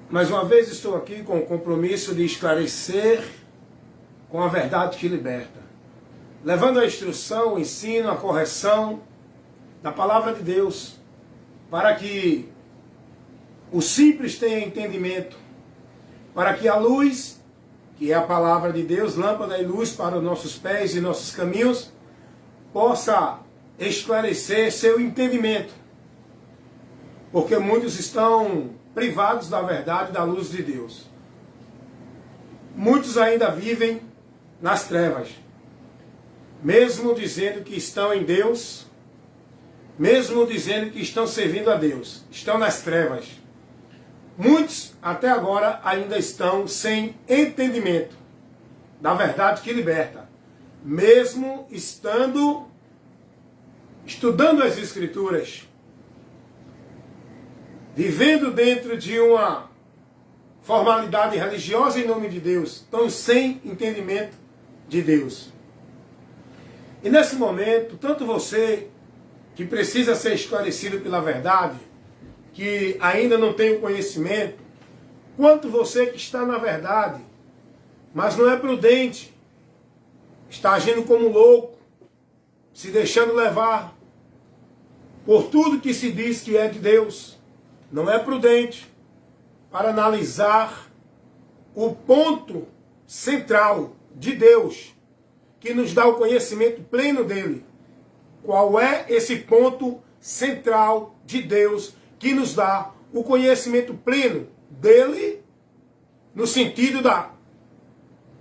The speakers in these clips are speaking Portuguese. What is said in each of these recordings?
Mais uma vez estou aqui com o compromisso de esclarecer com a verdade que liberta, levando a instrução, o ensino, a correção da palavra de Deus, para que o simples tenha entendimento, para que a luz, que é a palavra de Deus, lâmpada e luz para os nossos pés e nossos caminhos, possa esclarecer seu entendimento, porque muitos estão privados da verdade, da luz de Deus. Muitos ainda vivem nas trevas, mesmo dizendo que estão em Deus, mesmo dizendo que estão servindo a Deus, estão nas trevas. Muitos até agora ainda estão sem entendimento da verdade que liberta, mesmo estudando as Escrituras, vivendo dentro de uma formalidade religiosa em nome de Deus, estão sem entendimento de Deus. E nesse momento, tanto você que precisa ser esclarecido pela verdade, que ainda não tem o conhecimento, quanto você que está na verdade, mas não é prudente, está agindo como louco, se deixando levar por tudo que se diz que é de Deus. Não é prudente para analisar o ponto central de Deus, que nos dá o conhecimento pleno dele. Qual é esse ponto central de Deus que nos dá o conhecimento pleno dele, no sentido da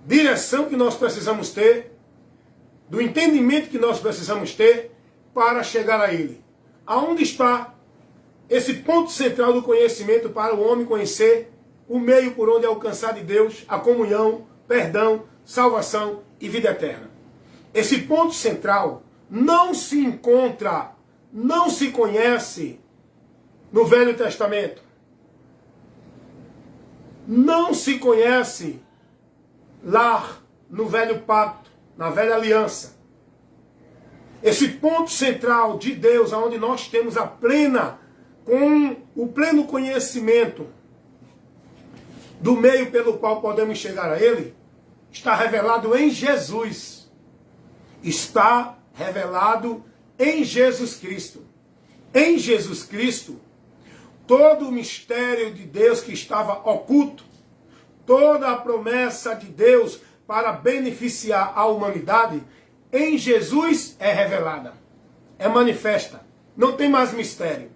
direção que nós precisamos ter, do entendimento que nós precisamos ter para chegar a ele? Aonde está esse ponto central do conhecimento para o homem conhecer o meio por onde alcançar de Deus a comunhão, perdão, salvação e vida eterna? Esse ponto central não se encontra, não se conhece no Velho Testamento. Não se conhece lá no Velho Pacto, na Velha Aliança. Esse ponto central de Deus, onde nós temos com o pleno conhecimento do meio pelo qual podemos chegar a Ele, está revelado em Jesus. Está revelado em Jesus Cristo. Em Jesus Cristo, todo o mistério de Deus que estava oculto, toda a promessa de Deus para beneficiar a humanidade, em Jesus é revelada, é manifesta, não tem mais mistério.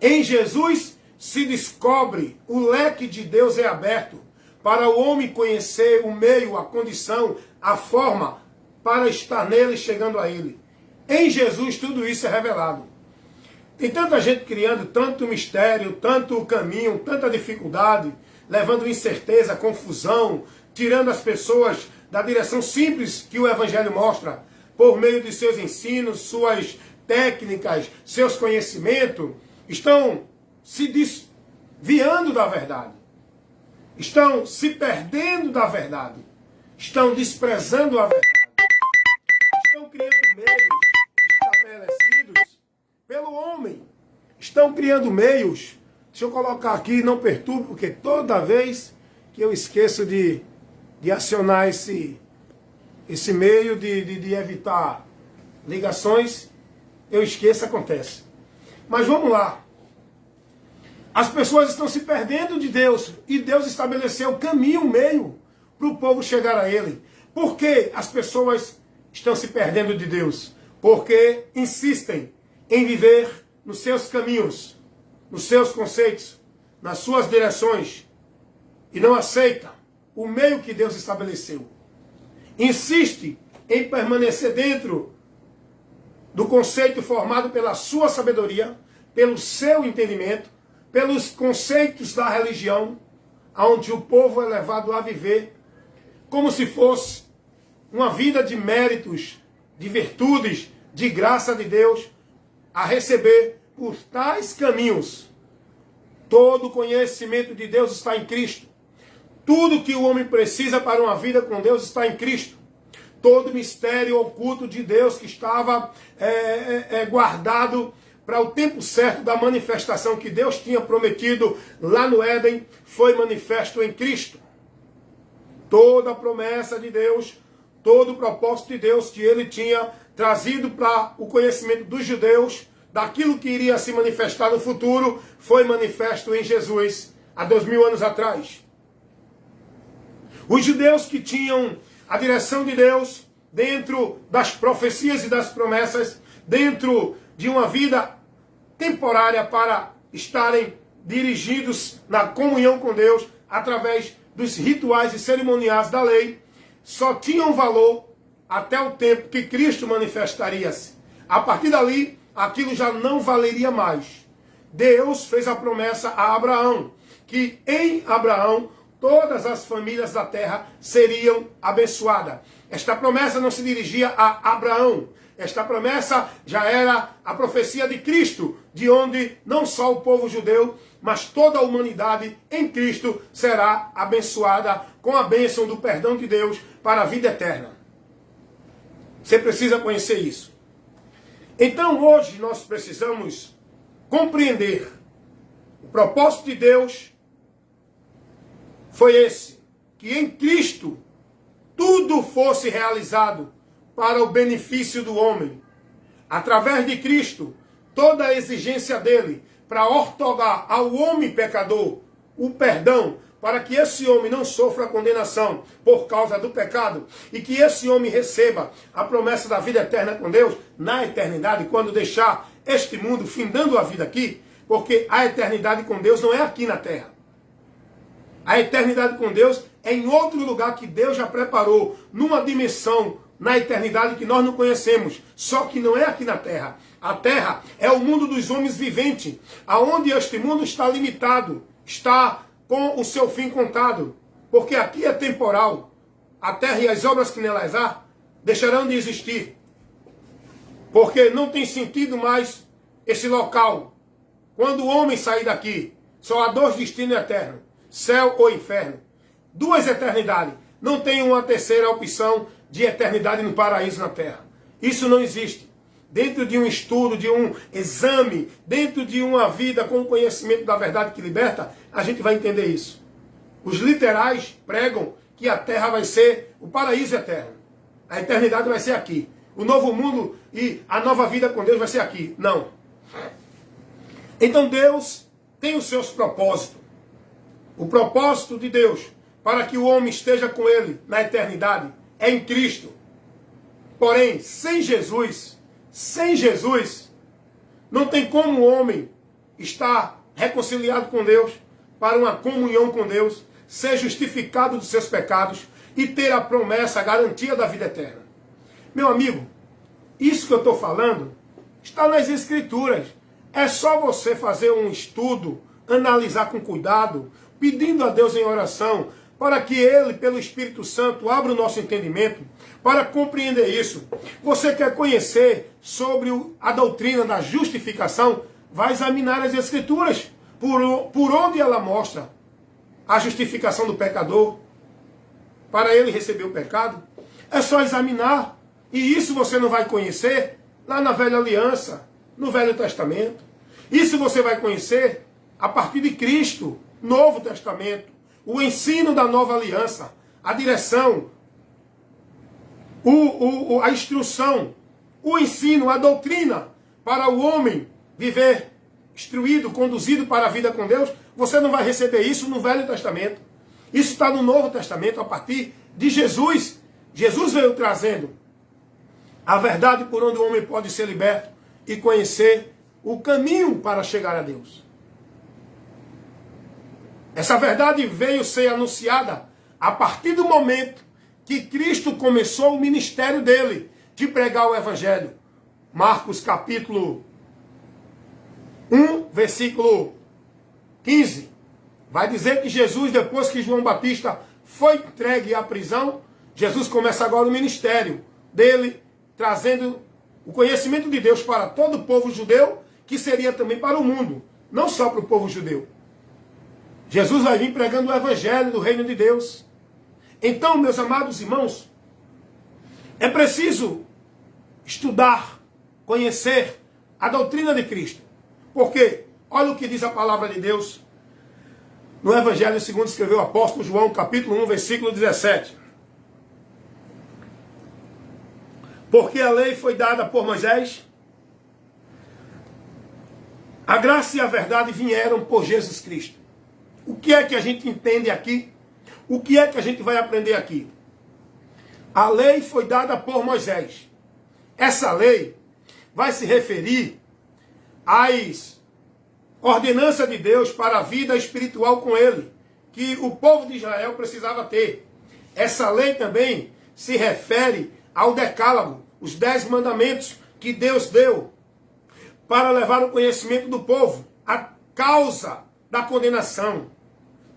Em Jesus se descobre, o leque de Deus é aberto para o homem conhecer o meio, a condição, a forma para estar nele, chegando a ele. Em Jesus tudo isso é revelado. Tem tanta gente criando tanto mistério, tanto caminho, tanta dificuldade, levando incerteza, confusão, tirando as pessoas da direção simples que o Evangelho mostra, por meio de seus ensinos, suas técnicas, seus conhecimentos, estão se desviando da verdade, estão se perdendo da verdade, estão desprezando a verdade, estão criando meios estabelecidos pelo homem, estão criando meios. Deixa eu colocar aqui, não perturbe, porque toda vez que eu esqueço de acionar esse meio de evitar ligações, eu esqueço, acontece. Mas vamos lá. As pessoas estão se perdendo de Deus, e Deus estabeleceu o caminho, o meio, para o povo chegar a Ele. Por que as pessoas estão se perdendo de Deus? Porque insistem em viver nos seus caminhos, nos seus conceitos, nas suas direções, e não aceita o meio que Deus estabeleceu. Insiste em permanecer dentro do conceito formado pela sua sabedoria, pelo seu entendimento, pelos conceitos da religião, onde o povo é levado a viver como se fosse uma vida de méritos, de virtudes, de graça de Deus, a receber por tais caminhos. Todo o conhecimento de Deus está em Cristo. Tudo que o homem precisa para uma vida com Deus está em Cristo. Todo mistério oculto de Deus que estava guardado para o tempo certo da manifestação que Deus tinha prometido lá no Éden, foi manifesto em Cristo. Toda a promessa de Deus, todo o propósito de Deus que ele tinha trazido para o conhecimento dos judeus, daquilo que iria se manifestar no futuro, foi manifesto em Jesus, há 2000 anos atrás. Os judeus que tinham a direção de Deus dentro das profecias e das promessas, dentro de uma vida temporária para estarem dirigidos na comunhão com Deus, através dos rituais e cerimoniais da lei, só tinham valor até o tempo que Cristo manifestaria-se. A partir dali, aquilo já não valeria mais. Deus fez a promessa a Abraão, que em Abraão todas as famílias da terra seriam abençoadas. Esta promessa não se dirigia a Abraão. Esta promessa já era a profecia de Cristo, de onde não só o povo judeu, mas toda a humanidade em Cristo será abençoada com a bênção do perdão de Deus para a vida eterna. Você precisa conhecer isso. Então hoje nós precisamos compreender o propósito de Deus foi esse, que em Cristo tudo fosse realizado para o benefício do homem. Através de Cristo, toda a exigência dele para ortogar ao homem pecador o perdão, para que esse homem não sofra condenação por causa do pecado, e que esse homem receba a promessa da vida eterna com Deus na eternidade, quando deixar este mundo, findando a vida aqui, porque a eternidade com Deus não é aqui na terra. A eternidade com Deus é em outro lugar que Deus já preparou, numa dimensão na eternidade que nós não conhecemos, só que não é aqui na terra. A terra é o mundo dos homens viventes, aonde este mundo está limitado, está com o seu fim contado, porque aqui é temporal. A terra e as obras que nelas há deixarão de existir, porque não tem sentido mais esse local. Quando o homem sair daqui, só há dois destinos eternos, céu ou inferno. Duas eternidades. Não tem uma terceira opção de eternidade no paraíso na terra. Isso não existe. Dentro de um estudo, de um exame, dentro de uma vida com o conhecimento da verdade que liberta, a gente vai entender isso. Os literais pregam que a terra vai ser o paraíso eterno. A eternidade vai ser aqui. O novo mundo e a nova vida com Deus vai ser aqui. Não. Então Deus tem os seus propósitos. O propósito de Deus para que o homem esteja com ele na eternidade é em Cristo. Porém, sem Jesus, não tem como o homem estar reconciliado com Deus, para uma comunhão com Deus, ser justificado dos seus pecados e ter a promessa, a garantia da vida eterna. Meu amigo, isso que eu estou falando está nas Escrituras. É só você fazer um estudo, analisar com cuidado, pedindo a Deus em oração, para que Ele, pelo Espírito Santo, abra o nosso entendimento, para compreender isso. Você quer conhecer sobre a doutrina da justificação? Vai examinar as Escrituras, por onde ela mostra a justificação do pecador, para ele receber o pecado. É só examinar, e isso você não vai conhecer lá na Velha Aliança, no Velho Testamento. Isso você vai conhecer a partir de Cristo, Novo Testamento. O ensino da nova aliança, a direção, a instrução, o ensino, a doutrina para o homem viver instruído, conduzido para a vida com Deus, você não vai receber isso no Velho Testamento. Isso está no Novo Testamento, a partir de Jesus. Jesus veio trazendo a verdade por onde o homem pode ser liberto e conhecer o caminho para chegar a Deus. Essa verdade veio ser anunciada a partir do momento que Cristo começou o ministério dele, de pregar o Evangelho. Marcos capítulo 1, versículo 15. Vai dizer que Jesus, depois que João Batista foi entregue à prisão, Jesus começa agora o ministério dele, trazendo o conhecimento de Deus para todo o povo judeu, que seria também para o mundo, não só para o povo judeu. Jesus vai vir pregando o Evangelho do Reino de Deus. Então, meus amados irmãos, é preciso estudar, conhecer a doutrina de Cristo. Porque, olha o que diz a palavra de Deus no Evangelho segundo escreveu o apóstolo João, capítulo 1, versículo 17. Porque a lei foi dada por Moisés, a graça e a verdade vieram por Jesus Cristo. O que é que a gente entende aqui? O que é que a gente vai aprender aqui? A lei foi dada por Moisés. Essa lei vai se referir às ordenanças de Deus para a vida espiritual com ele, que o povo de Israel precisava ter. Essa lei também se refere ao decálogo, os 10 mandamentos que Deus deu para levar o conhecimento do povo, a causa da condenação,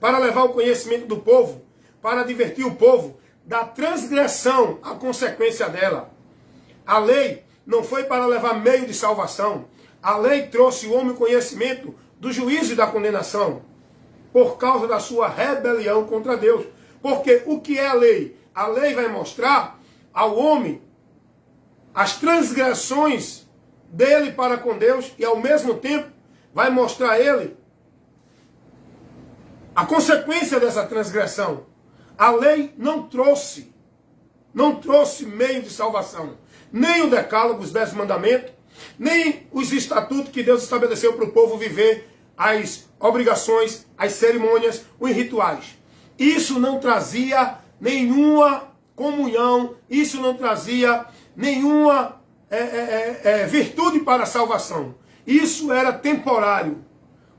para levar o conhecimento do povo, para advertir o povo da transgressão, a consequência dela. A lei não foi para levar meio de salvação. A lei trouxe o homem o conhecimento do juízo e da condenação, por causa da sua rebelião contra Deus. Porque o que é a lei? A lei vai mostrar ao homem as transgressões dele para com Deus e ao mesmo tempo vai mostrar a ele a consequência dessa transgressão. A lei não trouxe meio de salvação. Nem o decálogo, os 10 mandamentos, nem os estatutos que Deus estabeleceu para o povo viver, as obrigações, as cerimônias, os rituais. Isso não trazia nenhuma comunhão, isso não trazia nenhuma virtude para a salvação. Isso era temporário.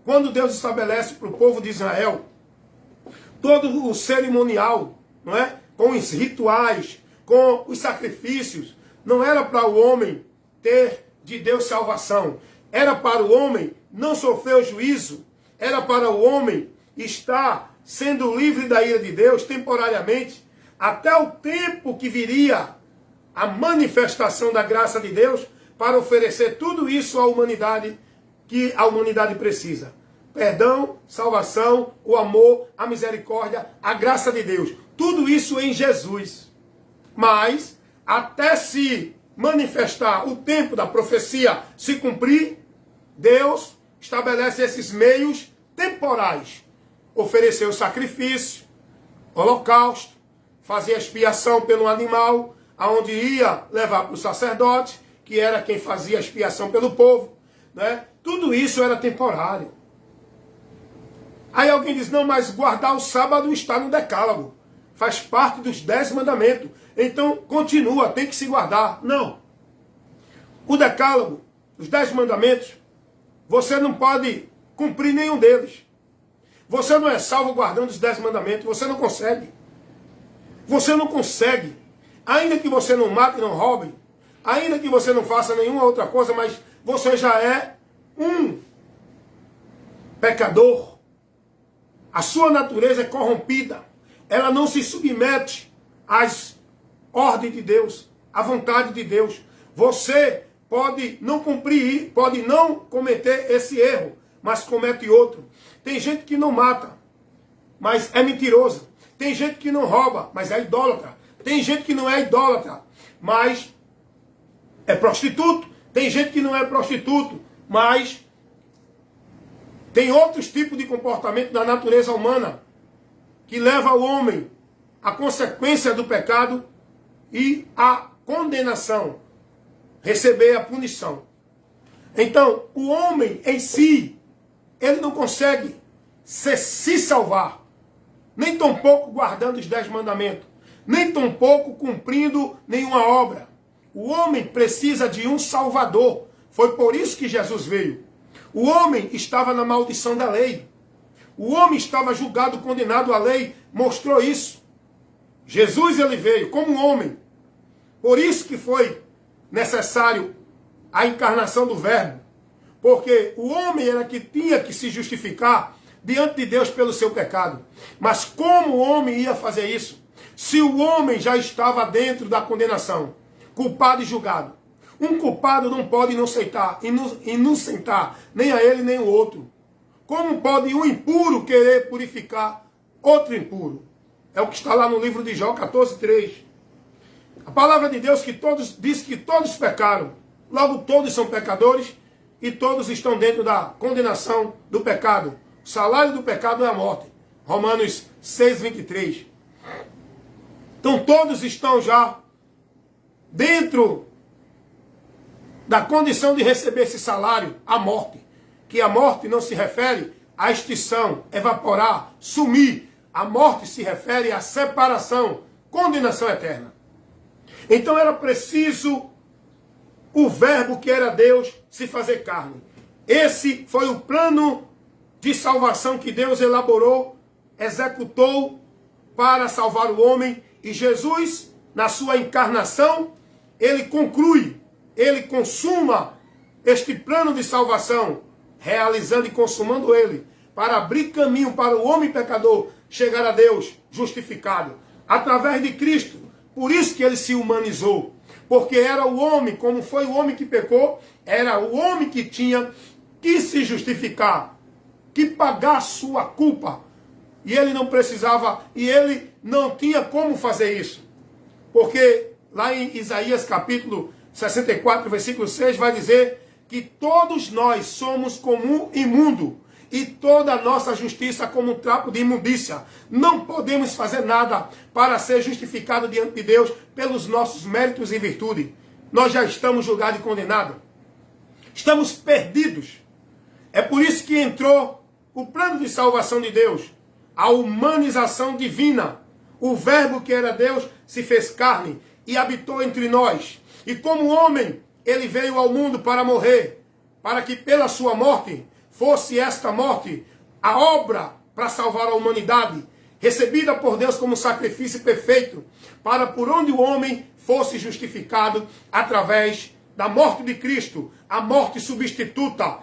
Quando Deus estabelece para o povo de Israel todo o cerimonial, não é? Com os rituais, com os sacrifícios, não era para o homem ter de Deus salvação, era para o homem não sofrer o juízo, era para o homem estar sendo livre da ira de Deus temporariamente, até o tempo que viria a manifestação da graça de Deus para oferecer tudo isso à humanidade que a humanidade precisa. Perdão, salvação, o amor, a misericórdia, a graça de Deus. Tudo isso em Jesus. Mas, até se manifestar o tempo da profecia se cumprir, Deus estabelece esses meios temporais. Ofereceu sacrifício, holocausto, fazia expiação pelo animal, aonde ia levar para o sacerdote, que era quem fazia a expiação pelo povo. Né? Tudo isso era temporário. Aí alguém diz, não, mas guardar o sábado está no decálogo. Faz parte dos 10 mandamentos. Então, continua, tem que se guardar. Não. O decálogo, os 10 mandamentos, você não pode cumprir nenhum deles. Você não é salvo guardando os 10 mandamentos. Você não consegue. Você não consegue. Ainda que você não mate e não roube, ainda que você não faça nenhuma outra coisa, mas você já é um pecador. A sua natureza é corrompida. Ela não se submete às ordens de Deus, à vontade de Deus. Você pode não cumprir, pode não cometer esse erro, mas comete outro. Tem gente que não mata, mas é mentiroso. Tem gente que não rouba, mas é idólatra. Tem gente que não é idólatra, mas é prostituto. Tem gente que não é prostituto, mas tem outros tipos de comportamento da natureza humana que leva o homem à consequência do pecado e à condenação, receber a punição. Então, o homem em si, ele não consegue se salvar, nem tampouco guardando os 10 mandamentos, nem tampouco cumprindo nenhuma obra. O homem precisa de um Salvador. Foi por isso que Jesus veio. O homem estava na maldição da lei. O homem estava julgado, condenado à lei. Mostrou isso. Jesus, ele veio como um homem. Por isso que foi necessário a encarnação do Verbo. Porque o homem era que tinha que se justificar diante de Deus pelo seu pecado. Mas como o homem ia fazer isso? Se o homem já estava dentro da condenação, culpado e julgado. Um culpado não pode inocentar, nem a ele nem o outro. Como pode um impuro querer purificar outro impuro? É o que está lá no livro de Jó 14:3. A palavra de Deus diz que todos pecaram. Logo todos são pecadores e todos estão dentro da condenação do pecado. O salário do pecado é a morte. Romanos 6, 23. Então todos estão já dentro da condição de receber esse salário, a morte. Que a morte não se refere à extinção, evaporar, sumir. A morte se refere à separação, condenação eterna. Então era preciso o verbo que era Deus se fazer carne. Esse foi o plano de salvação que Deus elaborou, executou para salvar o homem. E Jesus, na sua encarnação, ele conclui, ele consuma este plano de salvação, realizando e consumando ele, para abrir caminho para o homem pecador chegar a Deus justificado, através de Cristo. Por isso que ele se humanizou, porque era o homem, como foi o homem que pecou, era o homem que tinha que se justificar, que pagar sua culpa. E ele não precisava, e ele não tinha como fazer isso. Porque lá em Isaías capítulo 64, versículo 6, vai dizer que todos nós somos como imundo, e toda a nossa justiça como um trapo de imundícia. Não podemos fazer nada para ser justificado diante de Deus pelos nossos méritos e virtude. Nós já estamos julgados e condenados. Estamos perdidos. É por isso que entrou o plano de salvação de Deus, a humanização divina. O verbo que era Deus se fez carne e habitou entre nós. E como homem, ele veio ao mundo para morrer, para que pela sua morte fosse esta morte a obra para salvar a humanidade, recebida por Deus como sacrifício perfeito, para por onde o homem fosse justificado através da morte de Cristo, a morte substituta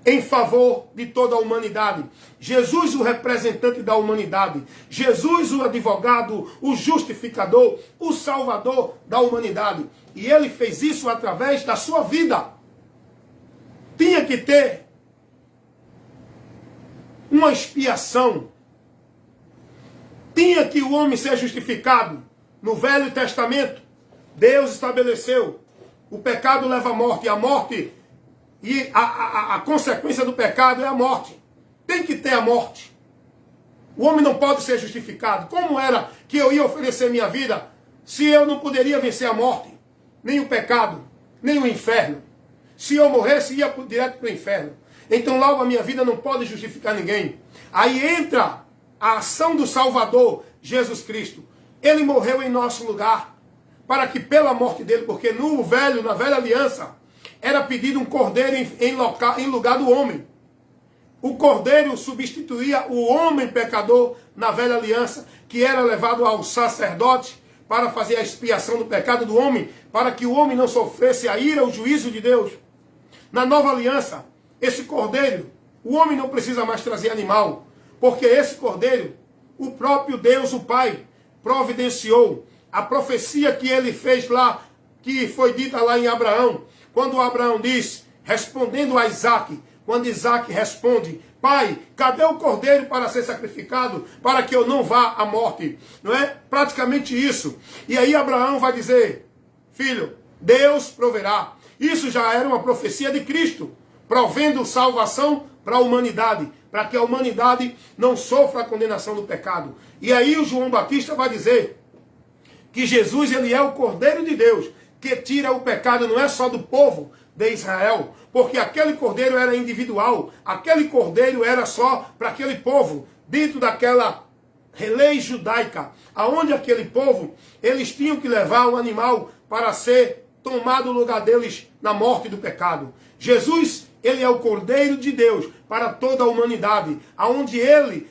em favor de toda a humanidade. Jesus, o representante da humanidade. Jesus, o advogado, o justificador, o salvador da humanidade. E ele fez isso através da sua vida. Tinha que ter uma expiação. Tinha que o homem ser justificado. No Velho Testamento, Deus estabeleceu: o pecado leva à morte, e a morte, e a consequência do pecado é a morte. Tem que ter a morte. O homem não pode ser justificado. Como era que eu ia oferecer minha vida se eu não poderia vencer a morte, nem o pecado, nem o inferno? Se eu morresse, ia direto para o inferno. Então logo a minha vida não pode justificar ninguém. Aí entra a ação do Salvador, Jesus Cristo. Ele morreu em nosso lugar, para que pela morte dele, porque na velha aliança, era pedido um cordeiro em lugar do homem. O cordeiro substituía o homem pecador na velha aliança, que era levado ao sacerdote para fazer a expiação do pecado do homem, para que o homem não sofresse a ira, o juízo de Deus. Na nova aliança, esse cordeiro, o homem não precisa mais trazer animal, porque esse cordeiro, o próprio Deus, o Pai, providenciou. A profecia que ele fez lá, que foi dita lá em Abraão, quando Abraão diz, respondendo a Isaac, quando Isaac responde: Pai, cadê o cordeiro para ser sacrificado, para que eu não vá à morte? Não é? Praticamente isso. E aí Abraão vai dizer: filho, Deus proverá. Isso já era uma profecia de Cristo, provendo salvação para a humanidade, para que a humanidade não sofra a condenação do pecado. E aí o João Batista vai dizer que Jesus, ele é o Cordeiro de Deus, que tira o pecado não é só do povo de Israel, porque aquele cordeiro era individual, aquele cordeiro era só para aquele povo, dentro daquela lei judaica, aonde aquele povo, eles tinham que levar um animal para ser tomado o lugar deles na morte do pecado. Jesus, ele é o Cordeiro de Deus para toda a humanidade, aonde ele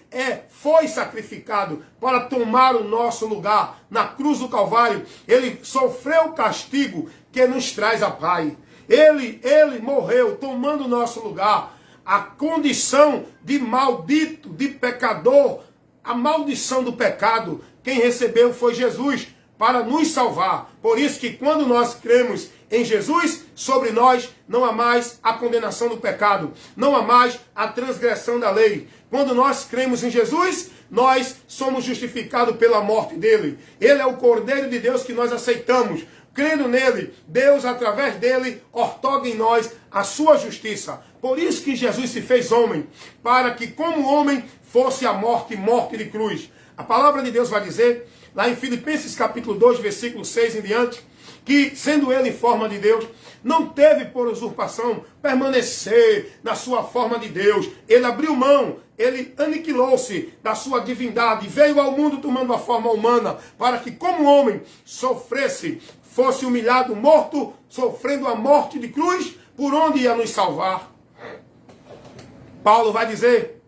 foi sacrificado para tomar o nosso lugar na cruz do Calvário. Ele sofreu o castigo que nos traz a paz. Ele morreu tomando o nosso lugar. A condição de maldito, de pecador, a maldição do pecado, quem recebeu foi Jesus para nos salvar. Por isso que quando nós cremos em Jesus, sobre nós não há mais a condenação do pecado, não há mais a transgressão da lei. Quando nós cremos em Jesus, nós somos justificados pela morte dele. Ele é o Cordeiro de Deus que nós aceitamos, crendo nele, Deus, através dele, outorga em nós a sua justiça. Por isso que Jesus se fez homem, para que como homem fosse a morte de cruz. A palavra de Deus vai dizer, lá em Filipenses capítulo 2, versículo 6 em diante, que sendo ele em forma de Deus, não teve por usurpação permanecer na sua forma de Deus. Ele abriu mão, ele aniquilou-se da sua divindade, veio ao mundo tomando a forma humana, para que como homem sofresse, fosse humilhado, morto, sofrendo a morte de cruz, por onde ia nos salvar. Paulo vai dizer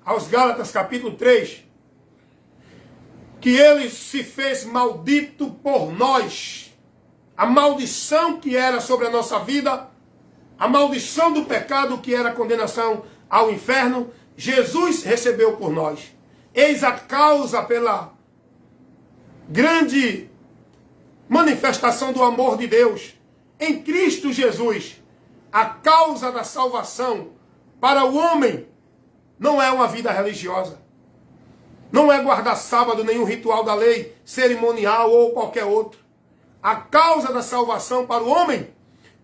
aos Gálatas capítulo 3, que ele se fez maldito por nós. A maldição que era sobre a nossa vida, a maldição do pecado que era a condenação ao inferno, Jesus recebeu por nós. Eis a causa pela grande manifestação do amor de Deus em Cristo Jesus. A causa da salvação para o homem não é uma vida religiosa. Não é guardar sábado, nenhum ritual da lei, cerimonial ou qualquer outro. A causa da salvação para o homem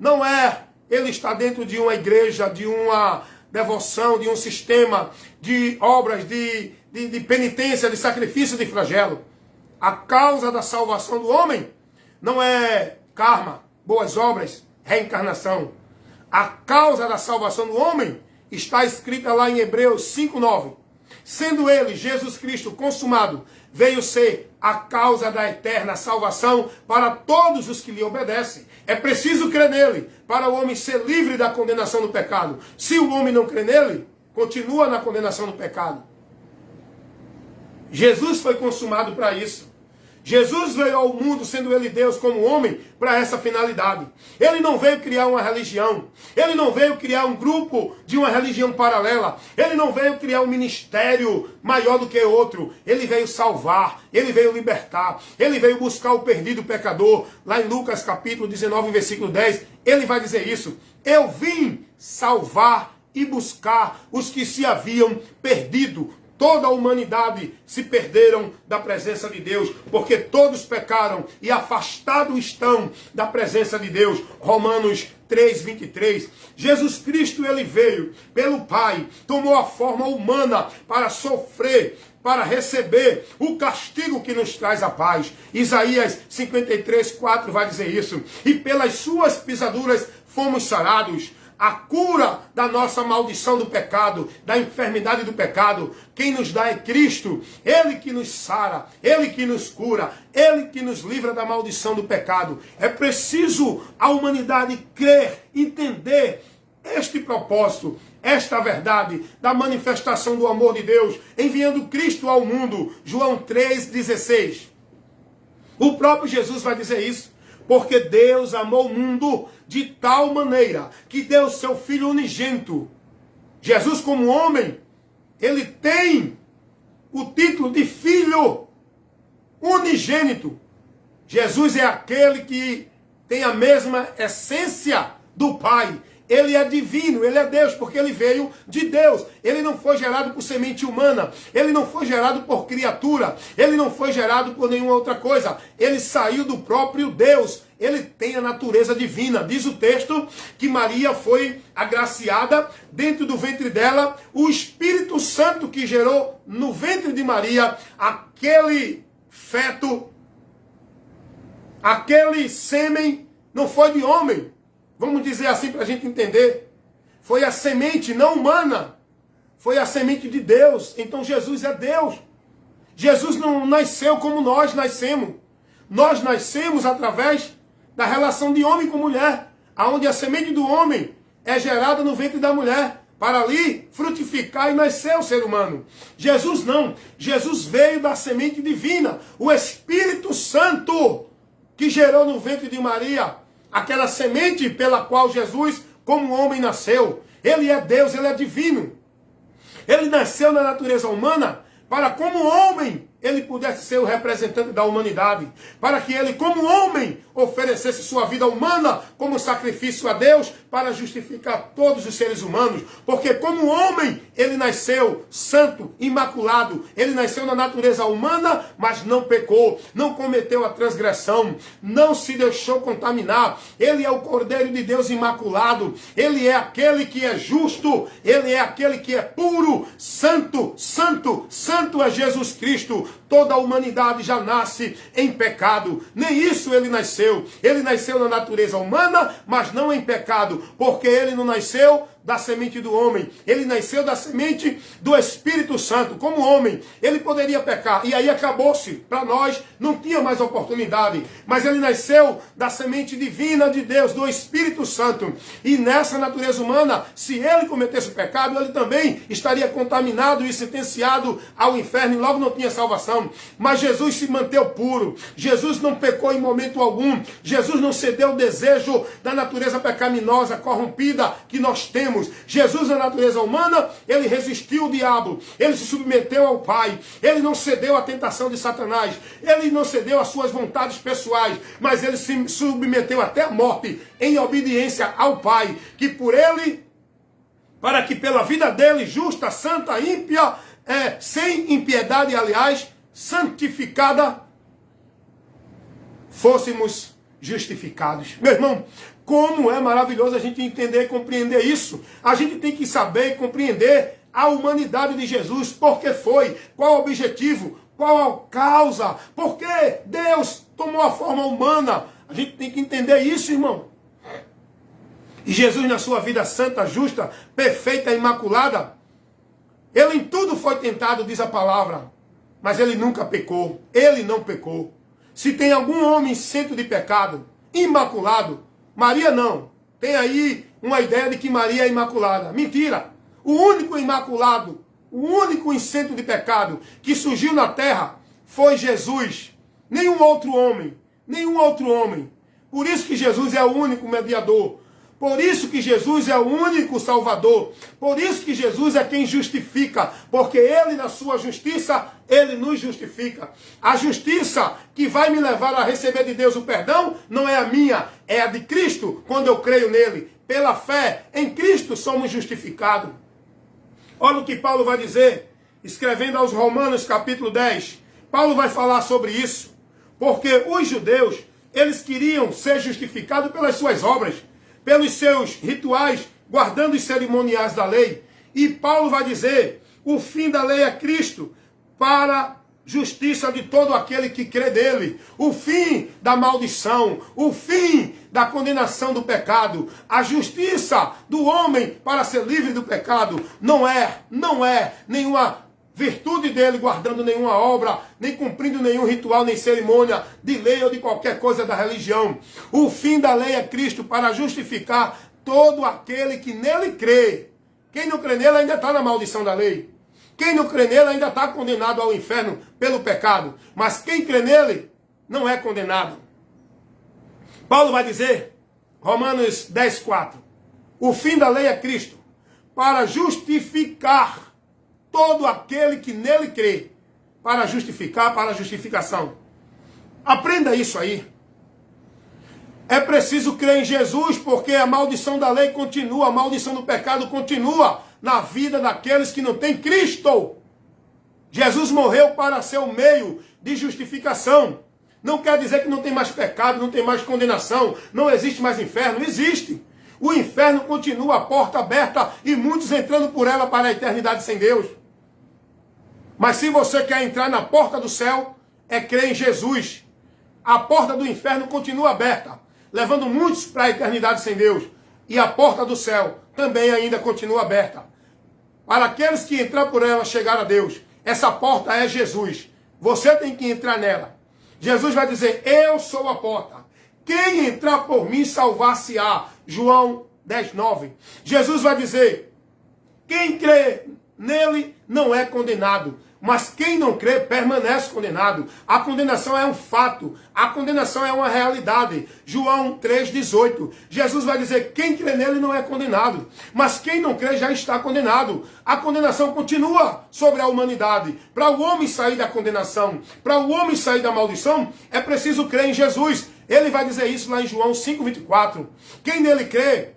não é ele estar dentro de uma igreja, de uma devoção, de um sistema de obras, de penitência, de sacrifício, de flagelo. A causa da salvação do homem não é karma, boas obras, reencarnação. A causa da salvação do homem está escrita lá em Hebreus 5:9. Sendo ele, Jesus Cristo, consumado, veio ser a causa da eterna salvação para todos os que lhe obedecem. É preciso crer nele para o homem ser livre da condenação do pecado. Se o homem não crê nele, continua na condenação do pecado. Jesus foi consumado para isso. Jesus veio ao mundo, sendo ele Deus como homem, para essa finalidade. Ele não veio criar uma religião. Ele não veio criar um grupo de uma religião paralela. Ele não veio criar um ministério maior do que outro. Ele veio salvar. Ele veio libertar. Ele veio buscar o perdido pecador. Lá em Lucas capítulo 19, versículo 10, ele vai dizer isso. Eu vim salvar e buscar os que se haviam perdido. Toda a humanidade se perderam da presença de Deus, porque todos pecaram e afastados estão da presença de Deus. Romanos 3:23. Jesus Cristo, ele veio pelo Pai, tomou a forma humana para sofrer, para receber o castigo que nos traz a paz. Isaías 53:4 vai dizer isso. E pelas suas pisaduras fomos sarados. A cura da nossa maldição do pecado, da enfermidade do pecado, quem nos dá é Cristo. Ele que nos sara, Ele que nos cura, Ele que nos livra da maldição do pecado. É preciso a humanidade crer, entender este propósito, esta verdade da manifestação do amor de Deus, enviando Cristo ao mundo. João 3,16. O próprio Jesus vai dizer isso. Porque Deus amou o mundo de tal maneira que deu seu Filho unigênito. Jesus, como homem, ele tem o título de Filho unigênito. Jesus é aquele que tem a mesma essência do Pai. Ele é divino, ele é Deus, porque ele veio de Deus. Ele não foi gerado por semente humana. Ele não foi gerado por criatura. Ele não foi gerado por nenhuma outra coisa. Ele saiu do próprio Deus. Ele tem a natureza divina. Diz o texto que Maria foi agraciada, dentro do ventre dela, o Espírito Santo que gerou no ventre de Maria aquele feto, aquele sêmen, não foi de homem. Vamos dizer assim para a gente entender. Foi a semente não humana. Foi a semente de Deus. Então Jesus é Deus. Jesus não nasceu como nós nascemos. Nós nascemos através da relação de homem com mulher. Onde a semente do homem é gerada no ventre da mulher. Para ali frutificar e nascer o ser humano. Jesus não. Jesus veio da semente divina. O Espírito Santo que gerou no ventre de Maria aquela semente pela qual Jesus, como homem, nasceu. Ele é Deus, ele é divino. Ele nasceu na natureza humana para, como homem, ele pudesse ser o representante da humanidade, para que ele, como homem, oferecesse sua vida humana como sacrifício a Deus para justificar todos os seres humanos, porque como homem, ele nasceu santo, imaculado, ele nasceu na natureza humana, mas não pecou, não cometeu a transgressão, não se deixou contaminar, ele é o Cordeiro de Deus imaculado, ele é aquele que é justo, ele é aquele que é puro, santo, santo, santo é Jesus Cristo. Toda a humanidade já nasce em pecado, nem isso ele nasceu na natureza humana, mas não em pecado, porque ele não nasceu da semente do homem, ele nasceu da semente do Espírito Santo. Como homem, ele poderia pecar, e aí acabou-se, para nós não tinha mais oportunidade, mas ele nasceu da semente divina de Deus, do Espírito Santo, e nessa natureza humana, se ele cometesse pecado, ele também estaria contaminado e sentenciado ao inferno, e logo não tinha salvação. Mas Jesus se manteve puro, Jesus não pecou em momento algum, Jesus não cedeu ao desejo da natureza pecaminosa, corrompida que nós temos. Jesus, na natureza humana, ele resistiu o diabo, ele se submeteu ao Pai, ele não cedeu à tentação de Satanás, ele não cedeu às suas vontades pessoais, mas ele se submeteu até a morte em obediência ao Pai, que por ele, para que pela vida dele, justa, santa, ímpia, sem impiedade, aliás, santificada, fôssemos justificados. Meu irmão, como é maravilhoso a gente entender e compreender isso. A gente tem que saber e compreender a humanidade de Jesus, por que foi, qual o objetivo, qual a causa, por que Deus tomou a forma humana. A gente tem que entender isso, irmão. E Jesus, na sua vida santa, justa, perfeita, imaculada, ele em tudo foi tentado, diz a palavra, mas ele nunca pecou, ele não pecou. Se tem algum homem isento de pecado, imaculado, Maria não. Tem aí uma ideia de que Maria é imaculada. Mentira. O único imaculado, o único isento de pecado que surgiu na terra foi Jesus. Nenhum outro homem. Nenhum outro homem. Por isso que Jesus é o único mediador. Por isso que Jesus é o único Salvador. Por isso que Jesus é quem justifica. Porque ele, na sua justiça, ele nos justifica. A justiça que vai me levar a receber de Deus o perdão não é a minha, é a de Cristo, quando eu creio nele. Pela fé em Cristo somos justificados. Olha o que Paulo vai dizer, escrevendo aos Romanos capítulo 10. Paulo vai falar sobre isso. Porque os judeus, eles queriam ser justificados pelas suas obras, pelos seus rituais, guardando os cerimoniais da lei. E Paulo vai dizer, o fim da lei é Cristo, para justiça de todo aquele que crê nele. O fim da maldição, o fim da condenação do pecado, a justiça do homem para ser livre do pecado, não é nenhuma virtude dele guardando nenhuma obra, nem cumprindo nenhum ritual, nem cerimônia de lei ou de qualquer coisa da religião. O fim da lei é Cristo para justificar todo aquele que nele crê. Quem não crê nele ainda está na maldição da lei. Quem não crê nele ainda está condenado ao inferno pelo pecado. Mas quem crê nele não é condenado. Paulo vai dizer, Romanos 10:4, o fim da lei é Cristo para justificar todo aquele que nele crê, para justificar, para a justificação. Aprenda isso aí. É preciso crer em Jesus, porque a maldição da lei continua, a maldição do pecado continua na vida daqueles que não têm Cristo. Jesus morreu para ser o meio de justificação. Não quer dizer que não tem mais pecado, não tem mais condenação, não existe mais inferno. Existe. O inferno continua, a porta aberta e muitos entrando por ela para a eternidade sem Deus. Mas se você quer entrar na porta do céu, é crer em Jesus. A porta do inferno continua aberta, levando muitos para a eternidade sem Deus. E a porta do céu também ainda continua aberta. Para aqueles que entrar por ela, chegar a Deus. Essa porta é Jesus. Você tem que entrar nela. Jesus vai dizer, eu sou a porta. Quem entrar por mim, salvar-se-á. João 10:9. Jesus vai dizer, quem crê nele não é condenado. Mas quem não crê permanece condenado. A condenação é um fato. A condenação é uma realidade. João 3,18. Jesus vai dizer, quem crê nele não é condenado. Mas quem não crê já está condenado. A condenação continua sobre a humanidade. Para o homem sair da condenação, para o homem sair da maldição, é preciso crer em Jesus. Ele vai dizer isso lá em João 5,24. Quem nele crê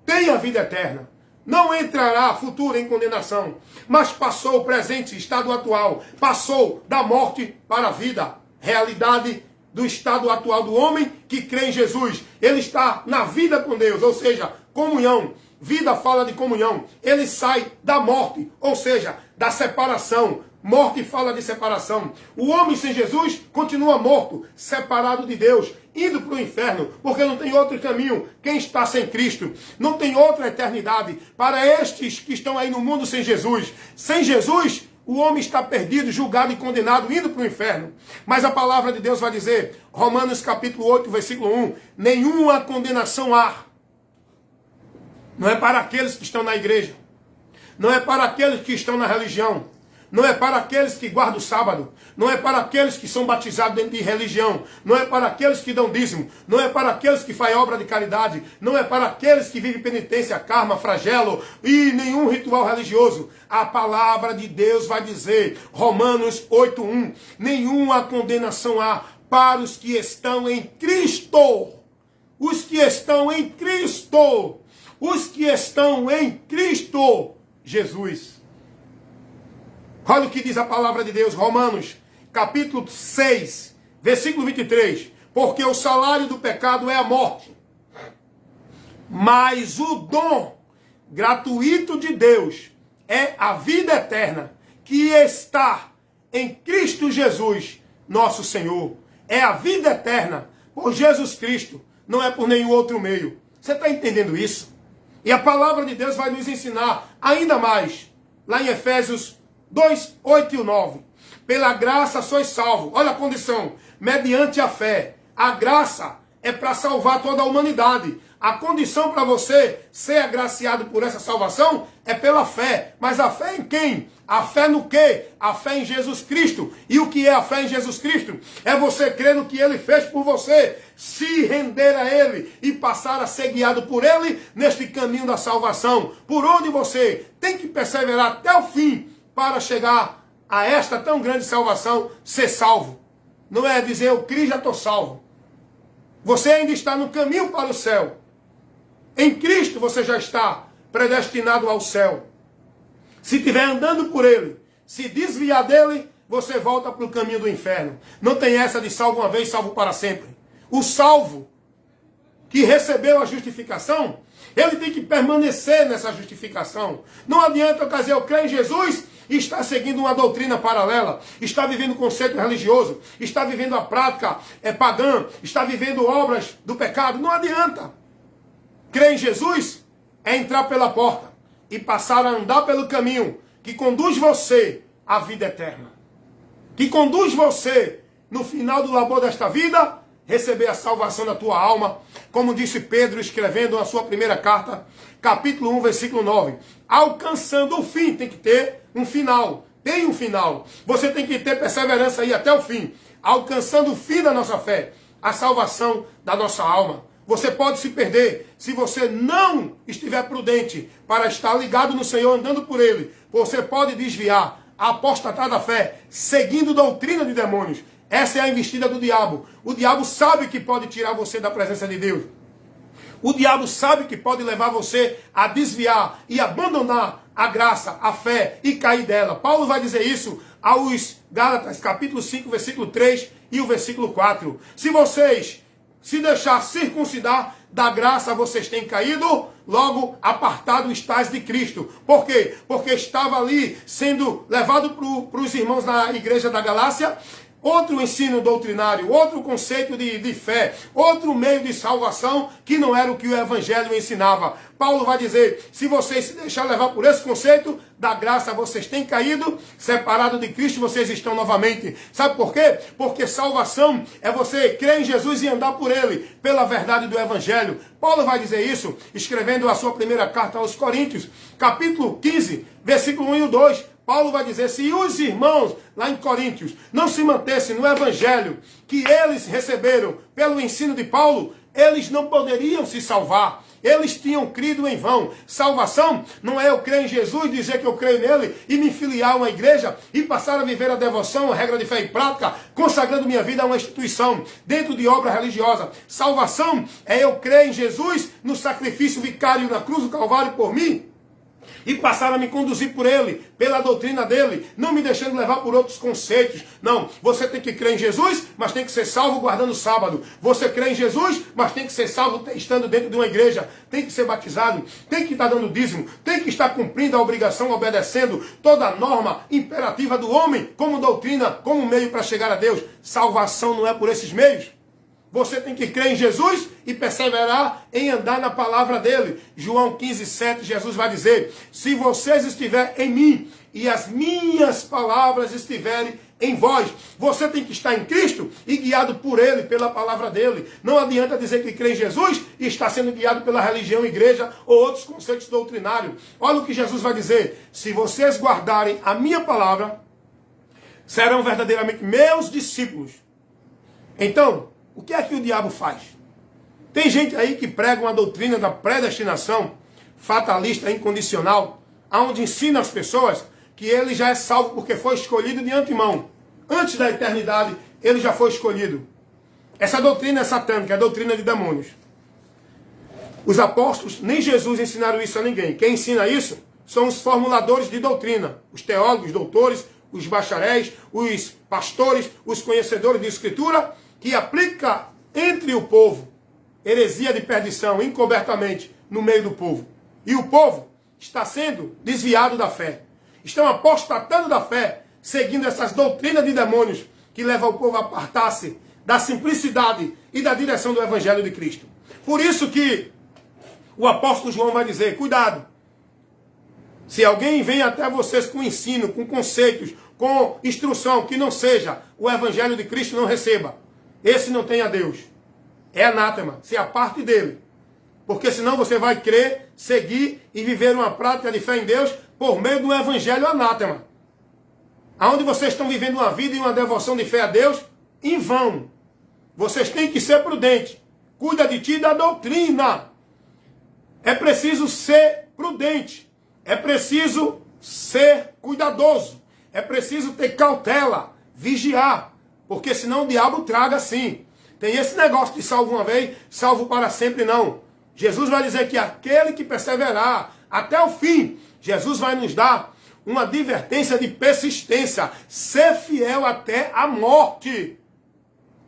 tem a vida eterna. Não entrará futuro em condenação, mas passou o presente, estado atual, passou da morte para a vida. Realidade do estado atual do homem que crê em Jesus. Ele está na vida com Deus, ou seja, comunhão. Vida fala de comunhão. Ele sai da morte, ou seja, da separação. Morte fala de separação. O homem sem Jesus continua morto, separado de Deus, indo para o inferno, porque não tem outro caminho. Quem está sem Cristo não tem outra eternidade. Para estes que estão aí no mundo sem Jesus, o homem está perdido, julgado e condenado, indo para o inferno. Mas a palavra de Deus vai dizer, Romanos capítulo 8, versículo 1, nenhuma condenação há. Não é para aqueles que estão na igreja, não é para aqueles que estão na religião, não é para aqueles que guardam o sábado, não é para aqueles que são batizados dentro de religião, não é para aqueles que dão dízimo, não é para aqueles que fazem obra de caridade, não é para aqueles que vivem penitência, karma, flagelo e nenhum ritual religioso. A palavra de Deus vai dizer, Romanos 8:1, nenhuma condenação há para os que estão em Cristo. Os que estão em Cristo. Os que estão em Cristo Jesus. Olha o que diz a palavra de Deus, Romanos, capítulo 6, versículo 23. Porque o salário do pecado é a morte, mas o dom gratuito de Deus é a vida eterna, que está em Cristo Jesus, nosso Senhor. É a vida eterna por Jesus Cristo, não é por nenhum outro meio. Você está entendendo isso? E a palavra de Deus vai nos ensinar ainda mais, lá em Efésios 2, 8 e 9. Pela graça sois salvos. Olha a condição. Mediante a fé. A graça é para salvar toda a humanidade. A condição para você ser agraciado por essa salvação é pela fé. Mas a fé em quem? A fé no quê? A fé em Jesus Cristo. E o que é a fé em Jesus Cristo? É você crer no que Ele fez por você, se render a Ele e passar a ser guiado por Ele neste caminho da salvação. Por onde você tem que perseverar até o fim para chegar a esta tão grande salvação, ser salvo. Não é dizer, eu criei, já estou salvo. Você ainda está no caminho para o céu. Em Cristo você já está predestinado ao céu. Se estiver andando por Ele, se desviar dele, você volta para o caminho do inferno. Não tem essa de salvo uma vez, salvo para sempre. O salvo que recebeu a justificação, ele tem que permanecer nessa justificação. Não adianta eu dizer, eu creio em Jesus e está seguindo uma doutrina paralela, está vivendo um conceito religioso, está vivendo a prática pagã, está vivendo obras do pecado. Não adianta. Crer em Jesus é entrar pela porta e passar a andar pelo caminho que conduz você à vida eterna. Que conduz você, no final do labor desta vida, receber a salvação da tua alma. Como disse Pedro escrevendo na sua primeira carta, capítulo 1, versículo 9. Alcançando o fim, tem que ter um final. Tem um final. Você tem que ter perseverança aí até o fim. Alcançando o fim da nossa fé. A salvação da nossa alma. Você pode se perder se você não estiver prudente para estar ligado no Senhor, andando por Ele. Você pode desviar, apostatar da fé, seguindo doutrina de demônios. Essa é a investida do diabo. O diabo sabe que pode tirar você da presença de Deus. O diabo sabe que pode levar você a desviar e abandonar a graça, a fé e cair dela. Paulo vai dizer isso aos Gálatas, capítulo 5, versículo 3 e o versículo 4. Se vocês se deixar circuncidar, da graça vocês têm caído, logo apartado estáis de Cristo. Por quê? Porque estava ali sendo levado para os irmãos na igreja da Galácia, outro ensino doutrinário, outro conceito de fé, outro meio de salvação que não era o que o Evangelho ensinava. Paulo vai dizer, se vocês se deixar levar por esse conceito, da graça vocês têm caído, separado de Cristo vocês estão novamente. Sabe por quê? Porque salvação é você crer em Jesus e andar por Ele, pela verdade do Evangelho. Paulo vai dizer isso, escrevendo a sua primeira carta aos Coríntios, capítulo 15, versículo 1 e o 2. Paulo vai dizer, se os irmãos, lá em Coríntios, não se mantessem no evangelho que eles receberam pelo ensino de Paulo, eles não poderiam se salvar. Eles tinham crido em vão. Salvação não é eu crer em Jesus, dizer que eu creio nele e me filiar a uma igreja e passar a viver a devoção, a regra de fé e prática, consagrando minha vida a uma instituição, dentro de obra religiosa. Salvação é eu crer em Jesus no sacrifício vicário na cruz do Calvário por mim, e passar a me conduzir por ele, pela doutrina dele, não me deixando levar por outros conceitos. Não, você tem que crer em Jesus, mas tem que ser salvo guardando o sábado. Você crê em Jesus, mas tem que ser salvo estando dentro de uma igreja. Tem que ser batizado, tem que estar dando dízimo, tem que estar cumprindo a obrigação, obedecendo toda a norma imperativa do homem, como doutrina, como meio para chegar a Deus. Salvação não é por esses meios. Você tem que crer em Jesus e perseverar em andar na palavra dele. João 15:7, Jesus vai dizer, se vocês estiverem em mim e as minhas palavras estiverem em vós, você tem que estar em Cristo e guiado por ele, pela palavra dele. Não adianta dizer que crê em Jesus e está sendo guiado pela religião, igreja ou outros conceitos doutrinários. Olha o que Jesus vai dizer, se vocês guardarem a minha palavra, serão verdadeiramente meus discípulos. Então, o que é que o diabo faz? Tem gente aí que prega uma doutrina da predestinação fatalista, incondicional, onde ensina as pessoas que ele já é salvo porque foi escolhido de antemão. Antes da eternidade, ele já foi escolhido. Essa doutrina é satânica, é a doutrina de demônios. Os apóstolos, nem Jesus ensinaram isso a ninguém. Quem ensina isso são os formuladores de doutrina, os teólogos, doutores, os bacharéis, os pastores, os conhecedores de escritura, que aplica entre o povo heresia de perdição encobertamente no meio do povo. E o povo está sendo desviado da fé. Estão apostatando da fé, seguindo essas doutrinas de demônios que levam o povo a apartar-se da simplicidade e da direção do Evangelho de Cristo. Por isso que o apóstolo João vai dizer, cuidado, se alguém vem até vocês com ensino, com conceitos, com instrução que não seja o Evangelho de Cristo, não receba. Esse não tem a Deus. É anátema. Se aparte dele. Porque senão você vai crer, seguir e viver uma prática de fé em Deus por meio do evangelho anátema. Aonde vocês estão vivendo uma vida e uma devoção de fé a Deus em vão. Vocês têm que ser prudentes. Cuida de ti e da doutrina. É preciso ser prudente. É preciso ser cuidadoso. É preciso ter cautela, vigiar. Porque senão o diabo traga sim. Tem esse negócio de salvo uma vez, salvo para sempre não. Jesus vai dizer que aquele que perseverar até o fim, Jesus vai nos dar uma advertência de persistência. Ser fiel até a morte.